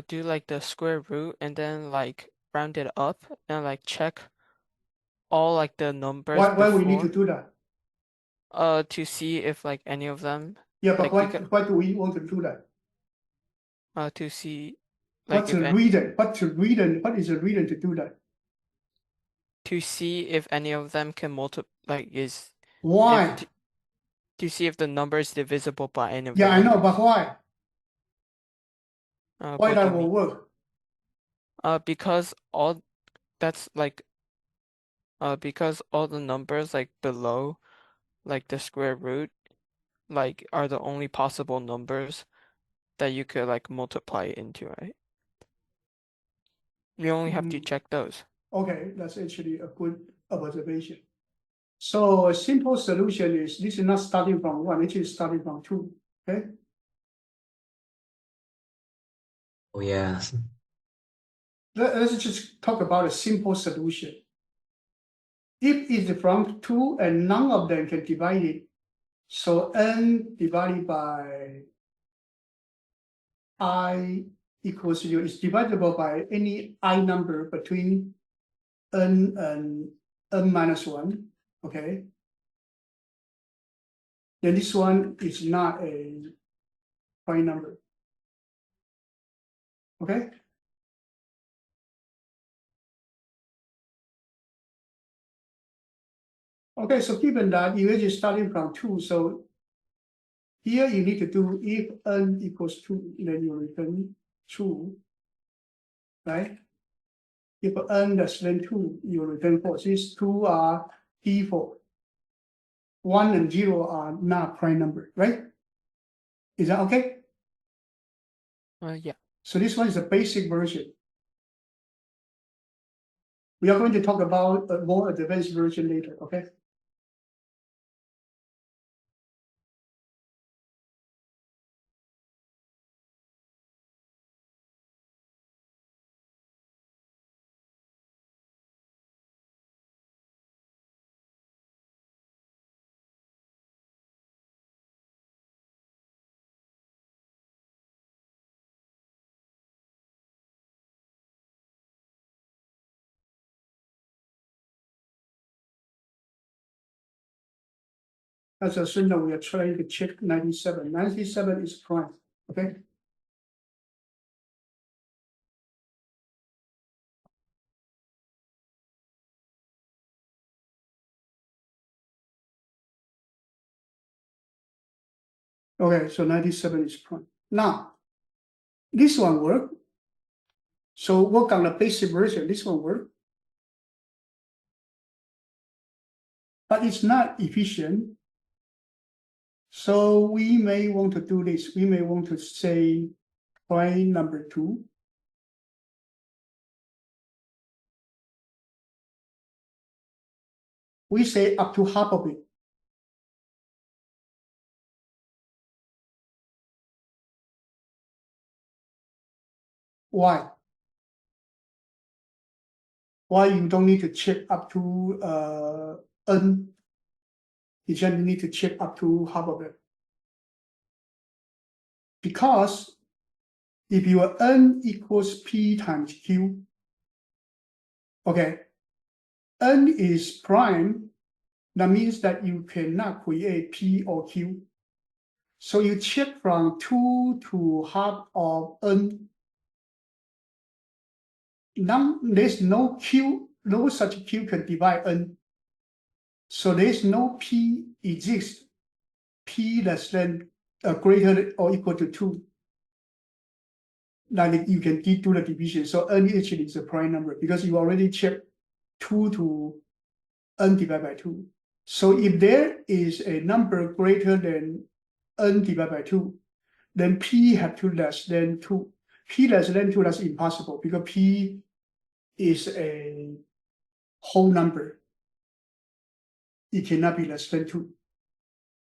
do like the square root and then like round it up and like check all like the numbers Why we need to before do that? to see if like any of them Yeah, but like you can why do we want to do that? to see Like What's if the any, reason? What is the reason to do that? to see if any of them can if Why? to see if the number is divisible by any of Yeah, the I know, numbers. but why? Why What do that you will mean? work? Because all that's like because all the numbers like below like the square root like are the only possible numbers that you could like multiply it into, right? You only have to Mm. check those. Okay, that's actually a good observation. So a simple solution is this is not starting from 1, it is starting from 2. Okay. Oh yeah. Let's just talk about a simple solution. If it's from 2 and none of them can divide it, so n divided by I equals 0 is divisible by any I number between n and n minus 1. Okay. Then this one is not a prime number. Okay. Okay, so given that you are just starting from 2, so here you need to do if n equals 2, then you return true, right? If n less than 2, you return false. These two are default. 1 and 0 are not prime number, right? Is that okay? Yeah. So this one is a basic version. We are going to talk about a more advanced version later, okay? Let's assume that we are trying to check 97. 97 is prime, okay? Okay, so 97 is prime. Now, this one work. So work on the basic version, this one work. But it's not efficient. So we may want to do this. We may want to say prime number 2. We say up to half of it. Why? Why you don't need to check up to n? You just need to check up to half of it. Because if your n equals p times q, okay, n is prime, that means that you cannot create p or q. So you check from 2 to half of n. Now there's no q, no such q can divide n. So there's no p exists, p less than greater or equal to 2. Like you can do the division. So n actually is a prime number because you already checked 2 to n divided by 2. So if there is a number greater than n divided by 2, then p have to less than 2. P less than 2, that's impossible because p is a whole number. It cannot be less than 2.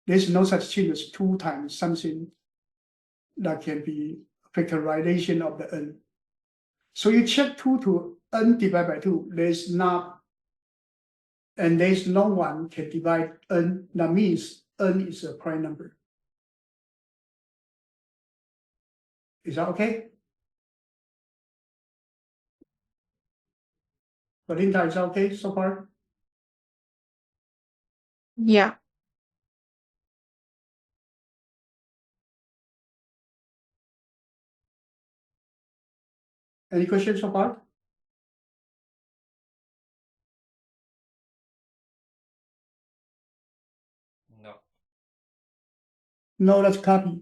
There's no such thing as 2 times something that can be factorization of the n. So you check 2 to n divided by 2, there's not, and there's no one can divide n. That means n is a prime number. Is that okay? Belinda, is that okay so far? Yeah. Any questions so far? No. No, let's copy.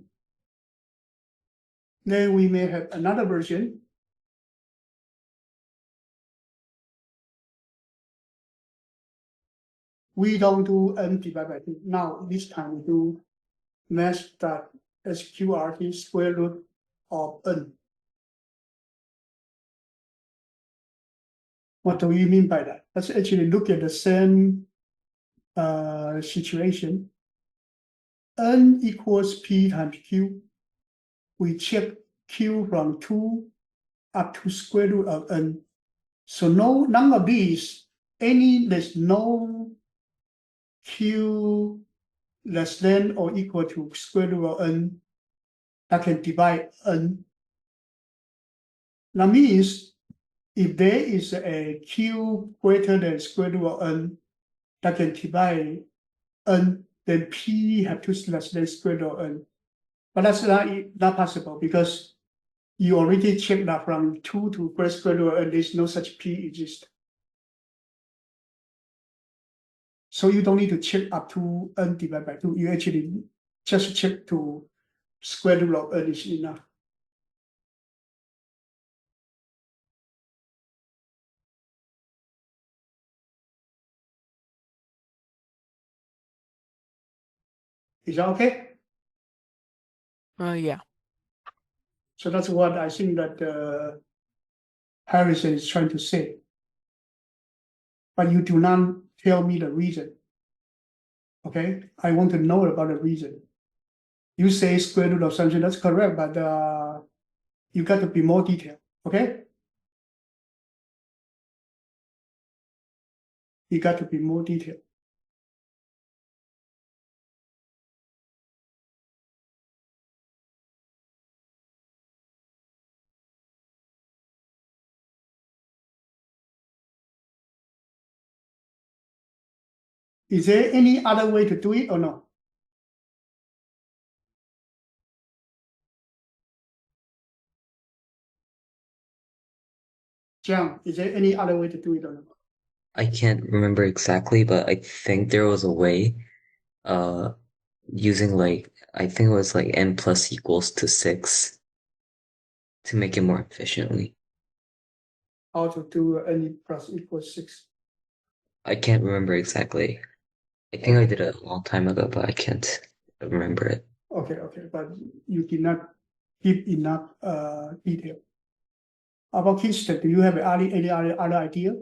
Then we may have another version. We don't do n divided by 2. Now, this time we do math.sqrt square root of n. What do we mean by that? Let's actually look at the same situation. N equals P times Q. We check Q from 2 up to square root of n. So none of these, there's no Q less than or equal to square root of n that can divide n. That means if there is a Q greater than square root of n that can divide n, then P have to less than square root of n. But that's not possible because you already checked that from 2 to first square root of n, there's no such P exist. So you don't need to check up to n divided by 2. You actually just check to square root of n is enough. Is that okay? Yeah. So that's what I think that Harrison is trying to say. But you do not tell me the reason. Okay, I want to know about the reason. You say square root of something, that's correct, but you got to be more detailed. Okay, you got to be more detailed. Is there any other way to do it or no? John, is there any other way to do it or not? I can't remember exactly, but I think there was a way, using I think it was n plus equals to 6 to make it more efficiently. How to do n plus equals 6? I can't remember exactly. I think I did it a long time ago, but I can't remember it. Okay, but you did not give enough detail. About Kingston, do you have any other idea?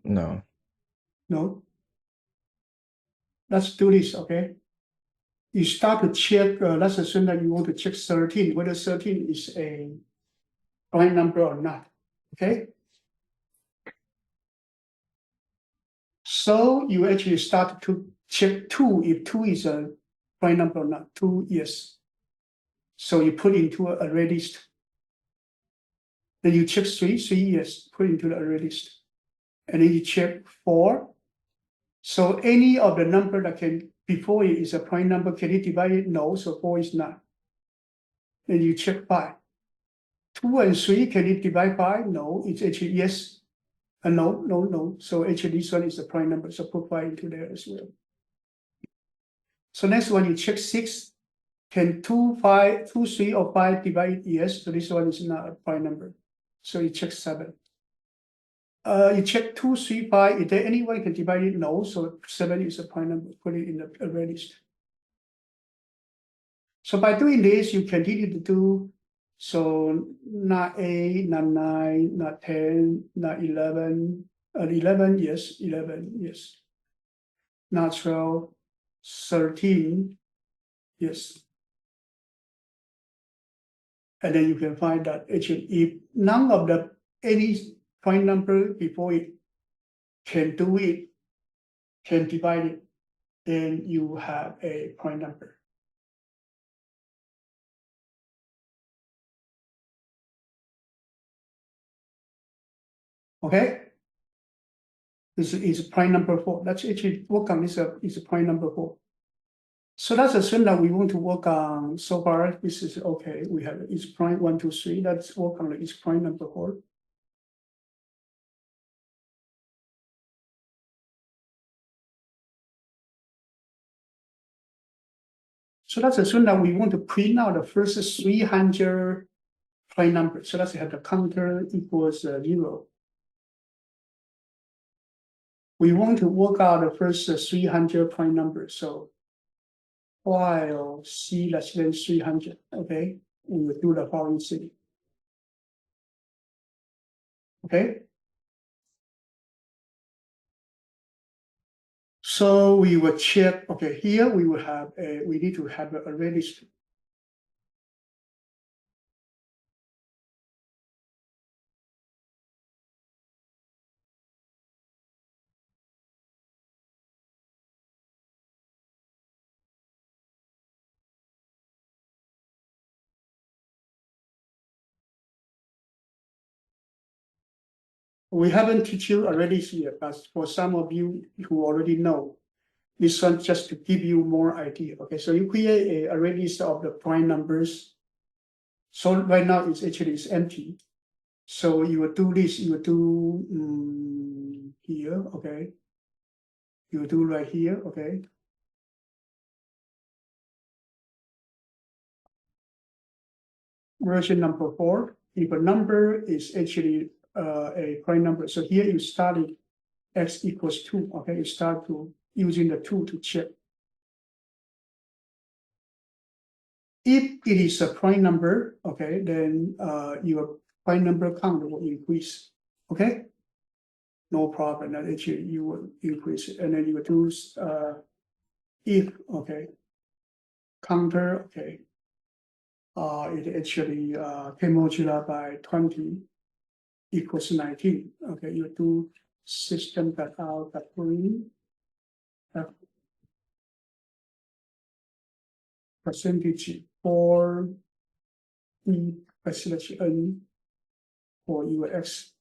No. No. Let's do this, okay? You start to check, let's assume that you want to check 13, whether 13 is a prime number or not, okay? So you actually start to check 2, if 2 is a prime number or not. 2, yes. So you put into an array list. Then you check 3, yes, put into the array list. And then you check 4. So any of the number that can before it is a prime number, can it divide it? No, so 4 is not. Then you check 5. 2 and 3, can it divide 5? No, it's actually yes. No. So actually this one is a prime number, so put 5 into there as well. So next one, you check 6. Can 2, 3, or 5 divide? Yes, so this one is not a prime number. So you check 7. You check 2, 3, 5. Is there any way you can divide it? No, so 7 is a prime number. Put it in the array list. So by doing this, you continue to do, so not 8, not 9, not 10, not 11, 11, yes, 11, yes. Not 12, 13, yes. And then you can find that actually if none of any prime number before it can do it, can divide it, then you have a prime number. Okay? is prime number 4. Let's actually work on this is prime number 4. So let's assume that we want to work on, so far this is okay. We have is prime 1, 2, 3. Let's work on the is prime number 4. So let's assume that we want to print out the first 300 prime numbers. So let's have the counter equals 0. We want to work out the first 300 prime numbers. So while c less than 300, okay, we will do the following thing. Okay. So we will check. Okay, here we will have a. We need to have a array list. We haven't teach you array list yet, but for some of you who already know, this one just to give you more idea. Okay, so you create a array list of the prime numbers. So right now it's empty. So you will do this. You will do here. Okay. You will do right here. Okay. Version number 4. If a number is actually a prime number, so here you started x equals 2. Okay, you start to using the 2 to check. If it is a prime number, okay, then your prime number count will increase. Okay, no problem. That actually you will increase it, and then you will do if okay counter okay. It actually k modular by 20 equals 19. Okay, you do system.out.print percentage for e slash n for your x.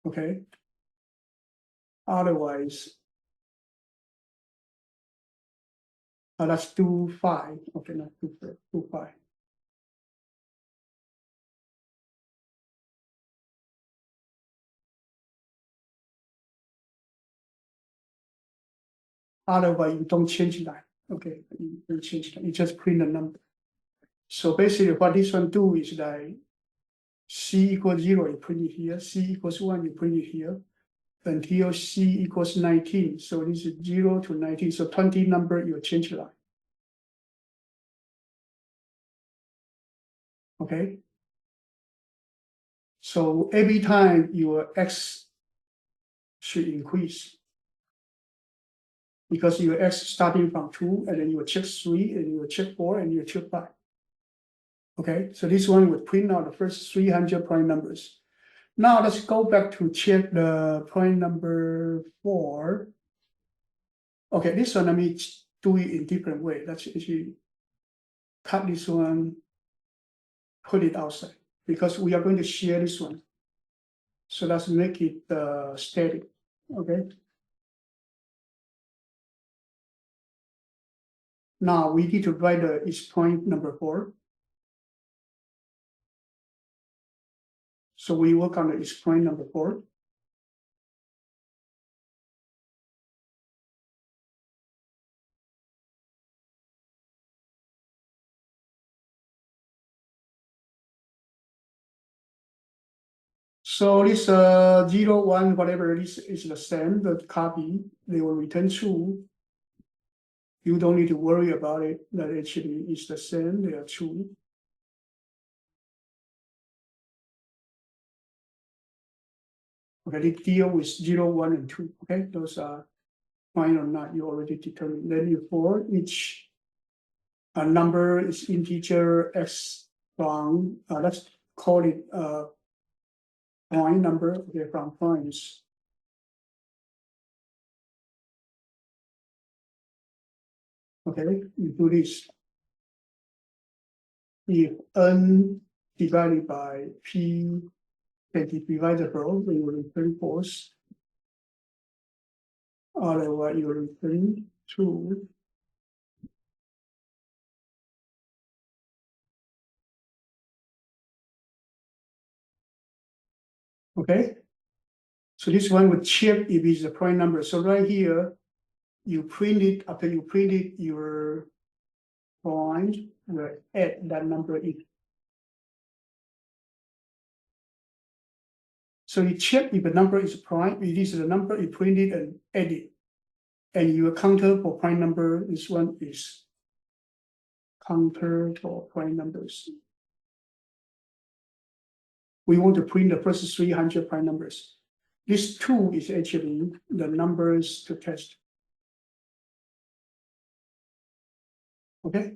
Okay. Otherwise, let's do 5. Okay, not do 5. Otherwise, you don't change that. Okay, you don't change that. You just print the number. So basically, what this one do is like c equals 0, you print it here. C equals 1, you print it here. Until c equals 19. So this is 0 to 19. So 20 number, you change that. Okay. So every time your x should increase, because your x starting from 2, and then you will check 3, and you will check 4, and you will check 5. Okay, so this one will print out the first 300 prime numbers. Now let's go back to check the prime number 4. Okay, this one let me do it in different way. Let's actually cut this one, put it outside, because we are going to share this one. So let's make it static. Okay. Now we need to write the is point number 4. So we work on the is point number 4. So this 0, 1, whatever this is the same, the copy, they will return true. You don't need to worry about it, that actually is the same, they are true. Okay, they deal with 0, 1, and 2. Okay, those are fine or not, you already determined. Then you for each number is integer x from, let's call it point number, okay, from points. Okay, you do this. If n divided by p can be divisible, we will return false. Otherwise, you return true. Okay. So this one would check if it's a prime number. So right here, you print it, after you print it, your point will add that number in. So you check if the number is prime, if this is the number, you print it and add it. And your counter for prime number, this one is counter for prime numbers. We want to print the first 300 prime numbers. This 2 is actually the numbers to test. Okay.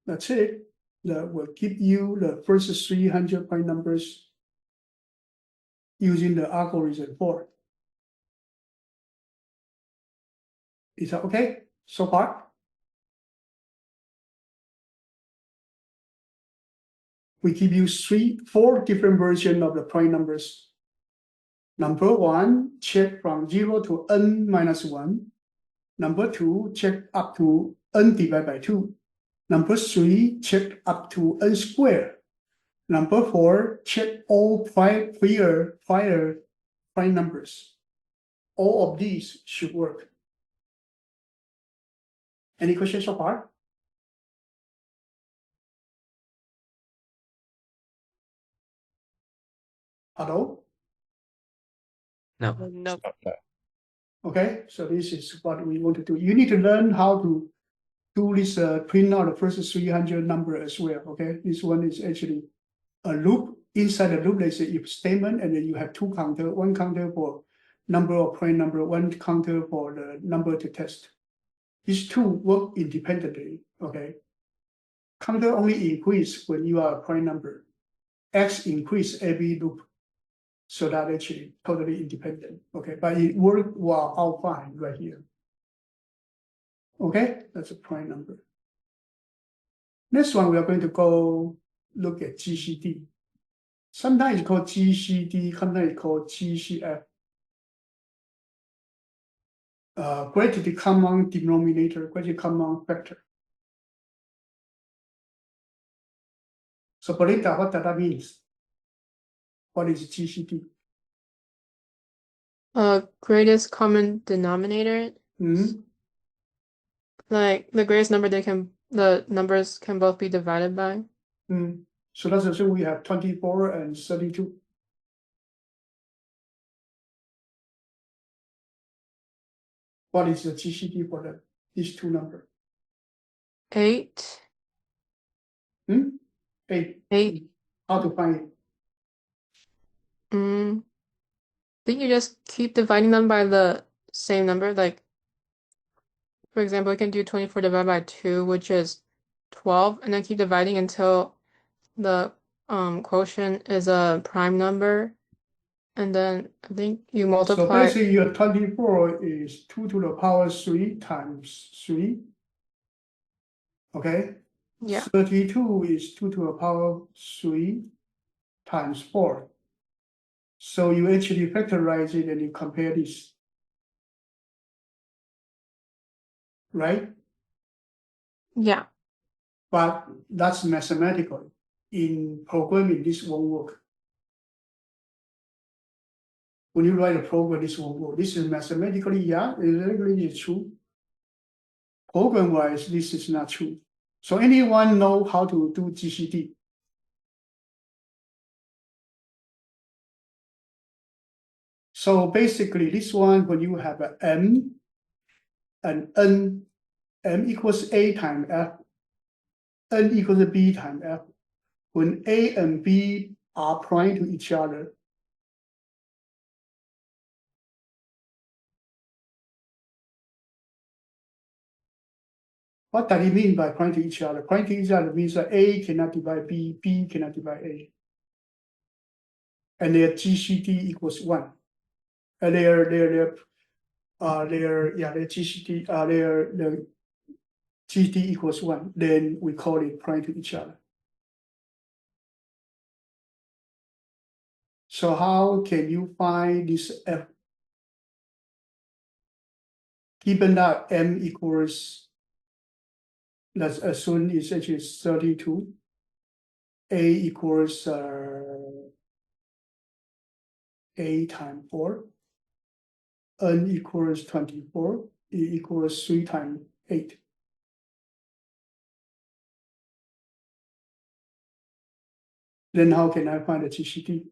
That's it. That will give you the first 300 prime numbers using the algorithm for. Is that okay so far? We give you 4 different versions of the prime numbers. Number 1, check from 0 to n minus 1. Number 2, check up to n divided by 2. Number 3, check up to n squared. Number 4, check all prior prime numbers. All of these should work. Any questions so far? Hello? No. No. Okay, so this is what we want to do. You need to learn how to do this print out the first 300 number as well. Okay, this one is actually a loop. Inside the loop, there's a if statement, and then you have 2 counters, 1 counter for number of prime number, 1 counter for the number to test. These 2 work independently. Okay, counter only increase when you are a prime number. X increase every loop. So that actually totally independent. Okay, but it worked well out fine right here. Okay, that's a prime number. Next one, we are going to go look at GCD. Sometimes it's called GCD, sometimes it's called GCF. Greatest common denominator, greatest common factor. So, Belinda, what does that mean? What is GCD? Greatest common denominator. Like the greatest number the numbers can both be divided by. So let's assume we have 24 and 32. What is the GCD for these 2 numbers? 8. 8. 8. How to find it? I think you just keep dividing them by the same number. Like, for example, we can do 24 divided by 2, which is 12, and then keep dividing until the quotient is a prime number. And then I think you So multiply. basically your 24 is 2 to the power 3 times 3. Okay? Yeah. 32 is 2 to the power 3 times 4. So you actually factorize it and you compare this. Right? Yeah. But that's mathematical. In programming, this won't work. When you write a program, this won't work. This is mathematically, yeah, theoretically it's true. Program-wise, this is not true. So anyone know how to do GCD? So basically, this one, when you have a M and N, M equals A times F, N equals B times F. When A and B are prime to each other, what does it mean by prime to each other? Prime to each other means that A cannot divide B, B cannot divide A. And their GCD equals 1. And their GCD, their GCD equals 1. Then we call it prime to each other. So how can you find this F given that m equals, let's assume it's actually 32, a equals a times 4, n equals 24, e equals 3 times 8. Then how can I find the GCD?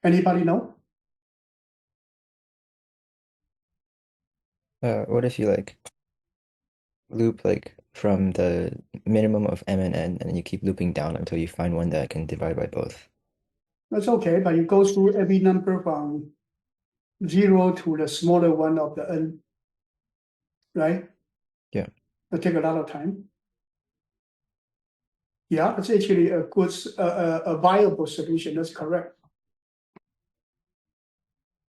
Anybody know? What if you like loop like from the minimum of m and n, and then you keep looping down until you find one that can divide by both? That's okay, but you go through every number from 0 to the smaller one of the n, right? Yeah. It take a lot of time. Yeah, it's actually a good, a viable solution. That's correct.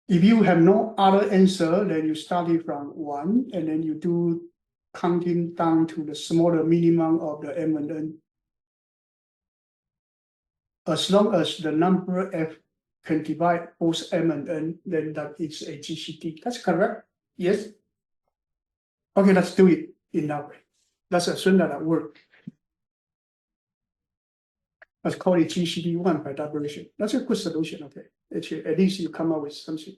If you have no other answer, then you start it from 1, and then you do counting down to the smaller minimum of the m and n. As long as the number f can divide both m and n, then that is a GCD. That's correct. Yes. Okay, let's do it in that way. Let's assume that it works. Let's call it GCD1 by derivation. That's a good solution. Okay, actually, at least you come up with something.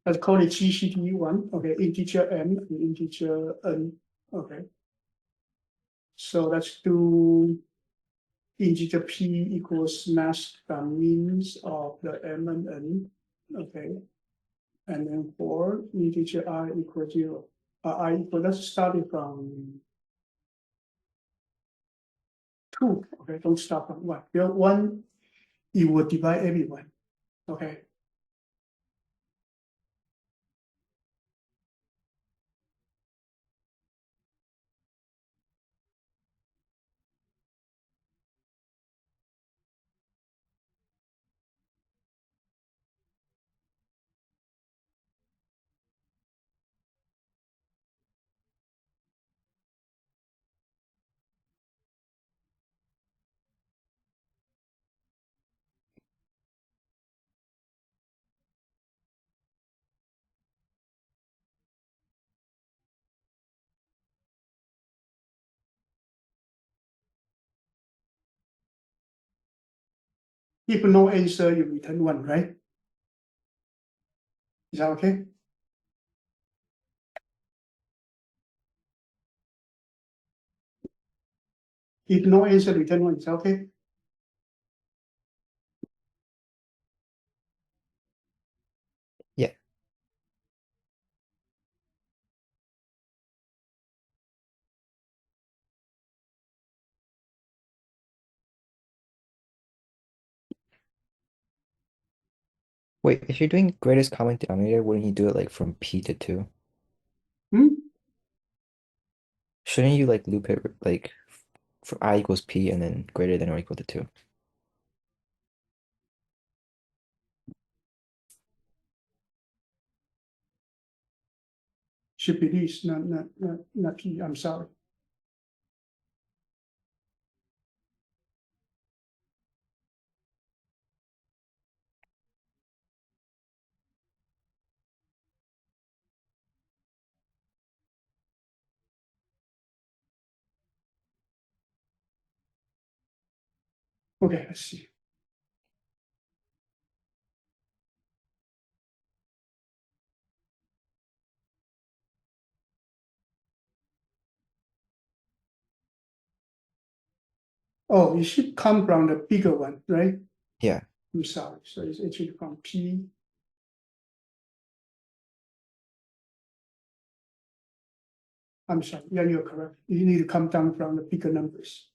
Let's call it GCD1. Okay, integer m and integer n. Okay. So let's do integer p equals mass means of the m and n. Okay. And then for integer I equals 0. I equal, let's start it from 2. Okay, don't start from 1. Because 1, you will divide everyone. Okay. If no answer, you return 1, right? Is that okay? If no answer, return 1. Is that okay? Yeah. Wait, if you're doing greatest common denominator, wouldn't you do it like from p to 2? Hmm? Shouldn't you like loop it like for I equals p and then greater than or equal to 2? Should be this, not P. I'm sorry. Okay, let's see. Oh, it should come from the bigger one, right? Yeah. I'm sorry. So it's actually from P. I'm sorry. Yeah, you're correct. You need to come down from the bigger numbers.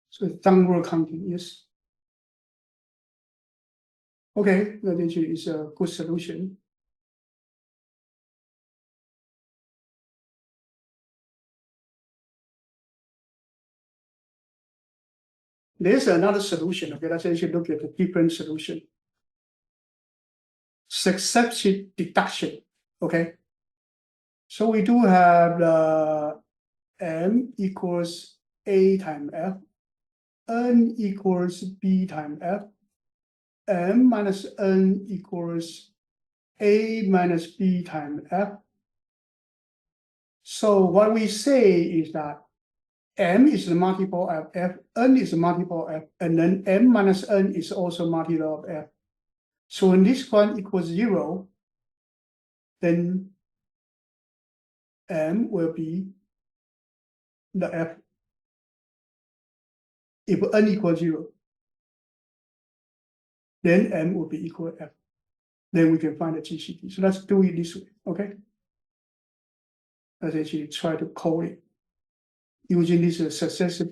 So it's downward counting, yes. Okay, that actually is a good solution. There's another solution. Okay, let's actually look at the different solution. Successive deduction. Okay. So we do have m equals a times f, n equals b times f, m minus n equals a minus b times f. So what we say is that m is the multiple of f, n is the multiple of f, and then m minus n is also multiple of f. So when this one equals 0, then m will be the f. If n equals 0, then m will be equal to f. Then we can find the GCD. So let's do it this way, okay? Let's actually try to code it using this successive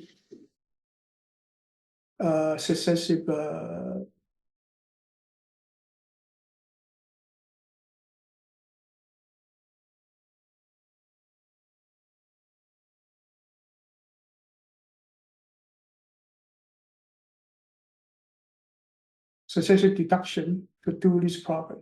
successive deduction to do this problem.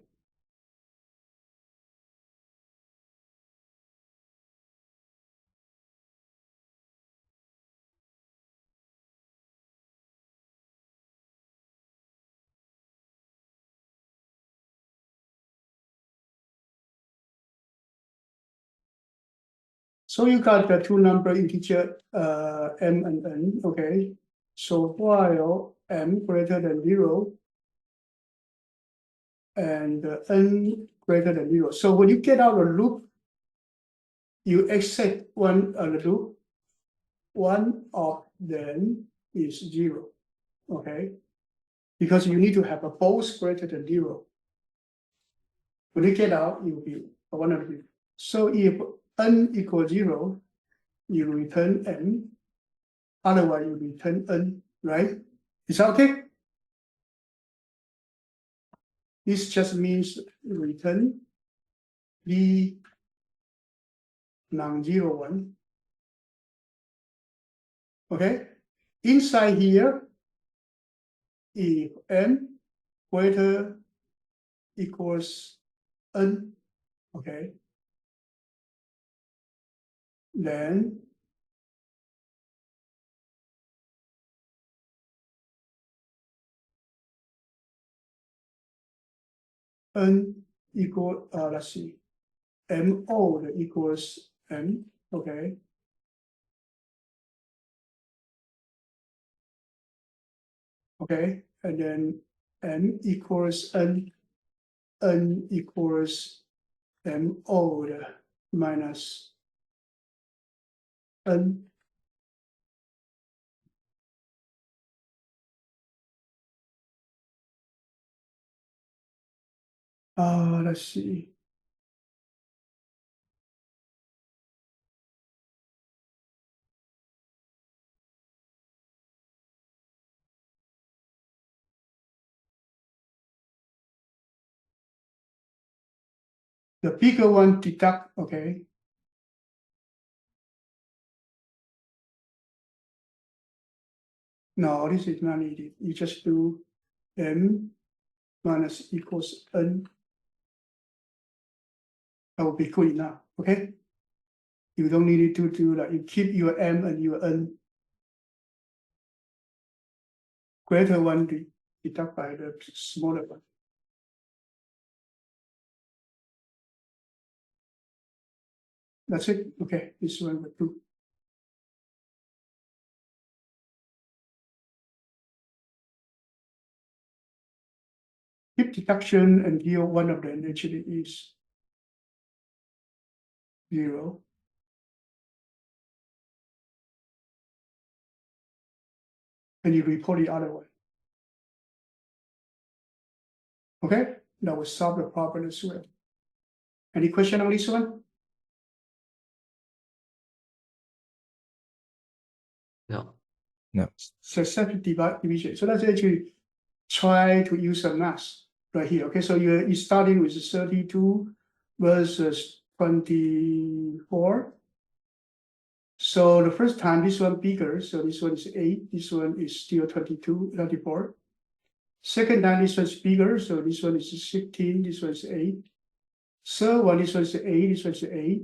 So you got the two number integer m and n, okay? So while m greater than 0 and n greater than 0. So when you get out of the loop, you accept one of the loop, one of them is 0, okay? Because you need to have a both greater than 0. When you get out, you will be one of them. So if n equals 0, you return m, otherwise you return n, right? Is that okay? This just means return the non-zero one. Okay? Inside here, if m greater equals n, okay, then n equal, let's see, mo equals m, okay. Okay, and then m equals n equals mo minus n. Let's see. The bigger one deduct, okay. No, this is not needed. You just do m minus equals n. That will be good enough, okay? You don't need to do that. You keep your m and your n. Greater one deduct by the smaller one. That's it. Okay, this one will do. Keep deduction until one of them actually is 0. And you report the other one. Okay, that will solve the problem as well. Any question on this one? No. Successive division. So let's actually try to use some math right here. Okay, so you're starting with 32 versus 24. So the first time this one bigger, so this one is 8, this one is still 22, 34. Second time this one's bigger, so this one is 16, this one is 8. Third one, this one is 8, this one is 8.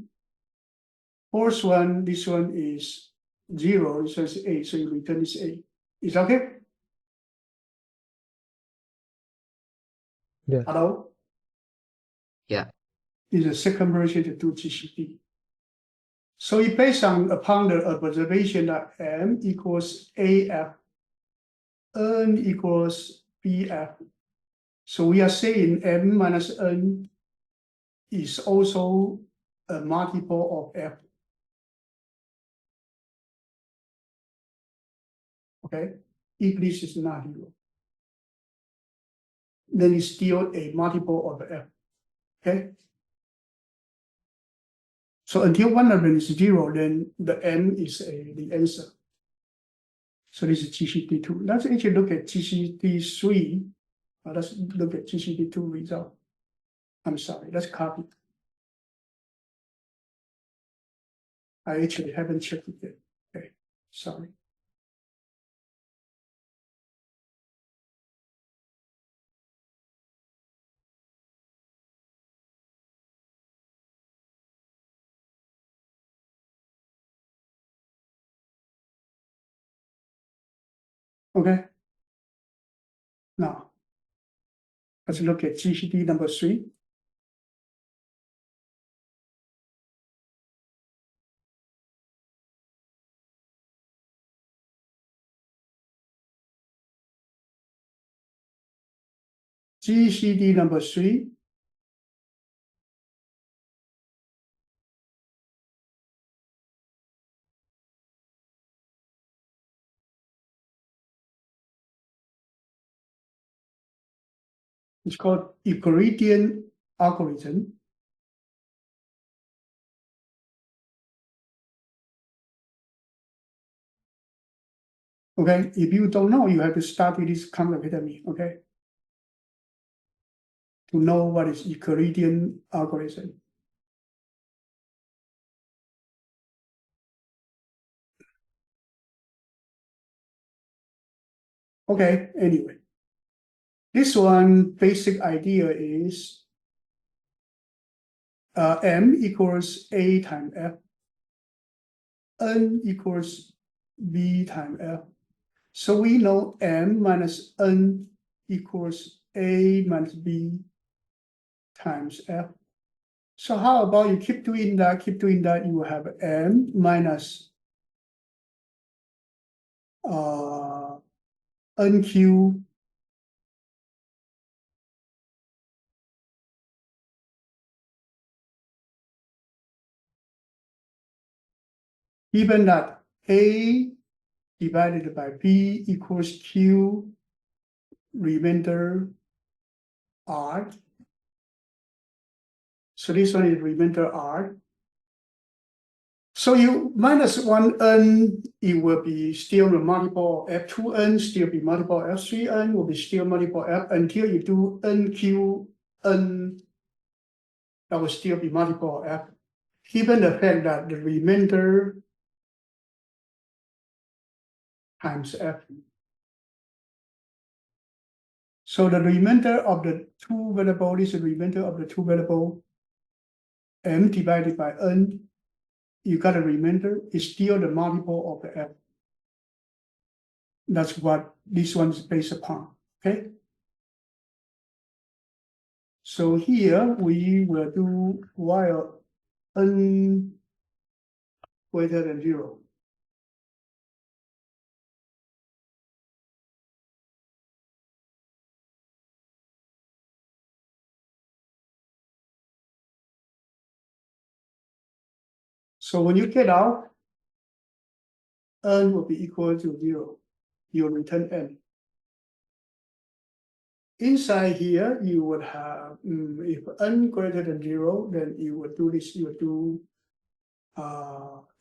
Fourth one, this one is 0, this one is 8, so you return this 8. Is okay? Yeah. Hello? Yeah. Is the second version to do GCD. So it based upon the observation that M equals AF, N equals BF. So we are saying M minus N is also a multiple of F. Okay, if this is not 0, then it's still a multiple of F. Okay. So until one of them is 0, then the M is the answer. So this is GCD2. Let's actually look at GCD3. Let's look at GCD2 result. I'm sorry, let's copy. I actually haven't checked it yet. Okay, sorry. Okay. Now, let's look at GCD number 3. GCD number 3. It's called Euclidean algorithm. Okay, if you don't know, you have to study this Khan Academy, okay? To know what is Euclidean algorithm. Okay, anyway. This one basic idea is M equals A times F, N equals B times F. So we know M minus N equals A minus B times F. So how about you keep doing that, you will have M minus NQ given that A divided by B equals Q remainder R. So this one is remainder R. So you minus 1n, it will be still a multiple of F2n, still be multiple of F3n, will be still multiple F until you do NQn, that will still be multiple of F. Given the fact that the remainder times F. So the remainder of the two variable is the remainder of the two variable M divided by N. You got a remainder, is still the multiple of the F. That's what this one is based upon, okay? So here we will do while N greater than 0. So when you get out, N will be equal to 0. You return N. Inside here, you would have, if N greater than 0, then you would do this, you would do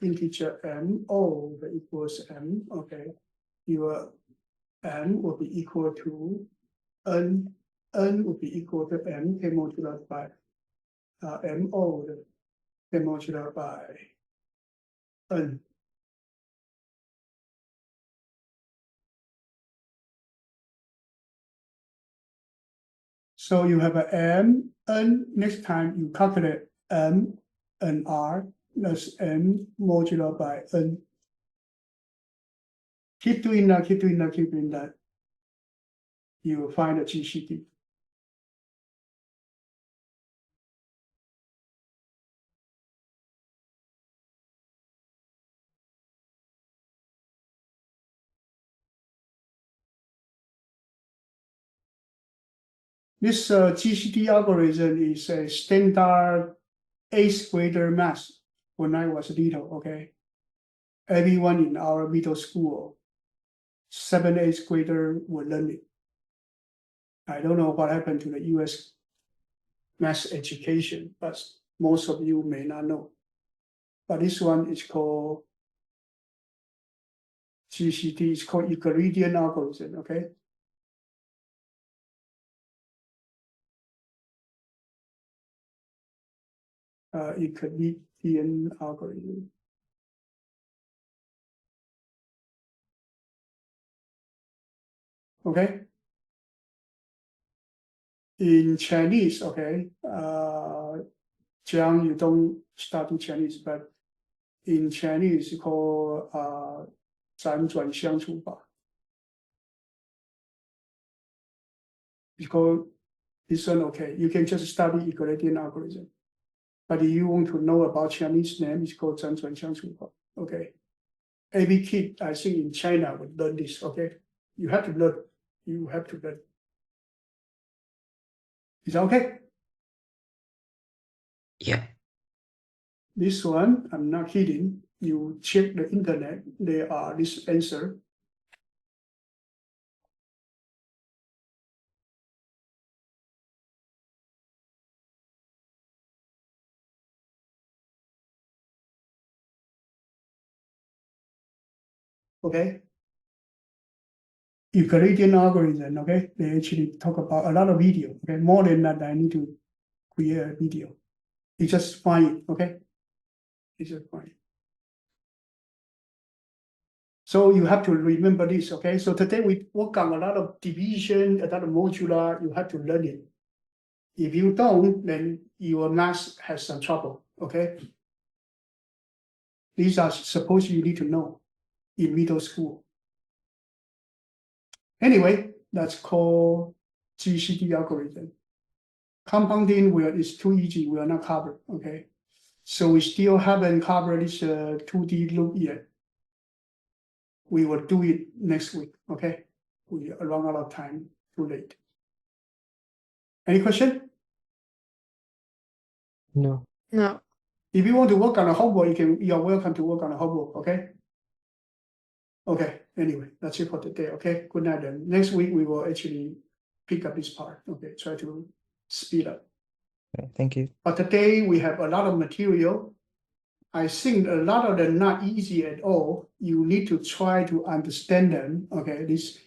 integer M, O that equals M, okay. Your M will be equal to N, N will be equal to M, K multiplied by MO, K multiplied by N. So you have a M, N, next time you calculate M and R, that's M modulo by N. Keep doing that, keep doing that, keep doing that. You will find a GCD. This GCD algorithm is a standard 8th grader math when I was little, okay? Everyone in our middle school, 7th, 8th grader were learning. I don't know what happened to the US math education, but most of you may not know. But this one is called GCD, it's called Euclidean algorithm, okay? Euclidean algorithm. Okay. In Chinese, okay, Jiang, you don't study Chinese, but in Chinese it's called 辗转相处法. It's called this one, okay. You can just study Euclidean algorithm. But if you want to know about Chinese name, it's called 辗转相处法. Okay. Every kid, I think in China would learn this, okay? You have to learn. You have to learn. Is that okay? Yeah. This one, I'm not kidding. You check the internet, there are this answer. Okay. Euclidean algorithm, okay? They actually talk about a lot of video, okay? More than that, I need to create a video. You just find it, okay? You just find it. So you have to remember this, okay? So today we work on a lot of division, a lot of modular, you have to learn it. If you don't, then your math has some trouble, okay? These are supposed you need to know in middle school. Anyway, that's called GCD algorithm. Compounding where it's too easy, we are not covered, okay? So we still haven't covered this 2D loop yet. We will do it next week, okay? We run out of time, too late. Any question? No. No. If you want to work on a homework, you are welcome to work on a homework, okay? Okay, anyway, that's it for today, okay? Good night then. Next week, we will actually pick up this part, okay? Try to speed up. Okay, thank you. But today, we have a lot of material. I think a lot of them not easy at all. You need to try to understand them, okay? This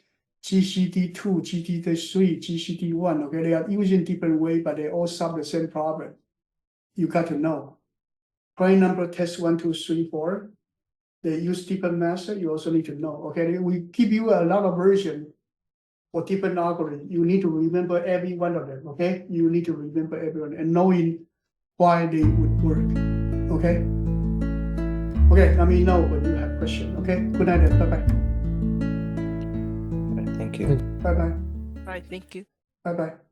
GCD2, GCD3, GCD1, okay? They are using different way, but they all solve the same problem. You got to know. Prime number test 1, 2, 3, 4. They use different method, you also need to know, okay? We give you a lot of version for different algorithm. You need to remember every one of them, okay? You need to remember everyone and knowing why they would work, okay? Okay, let me know when you have question, okay? Good night then, bye-bye. Okay, thank you. Bye-bye, All right, thank you. bye-bye.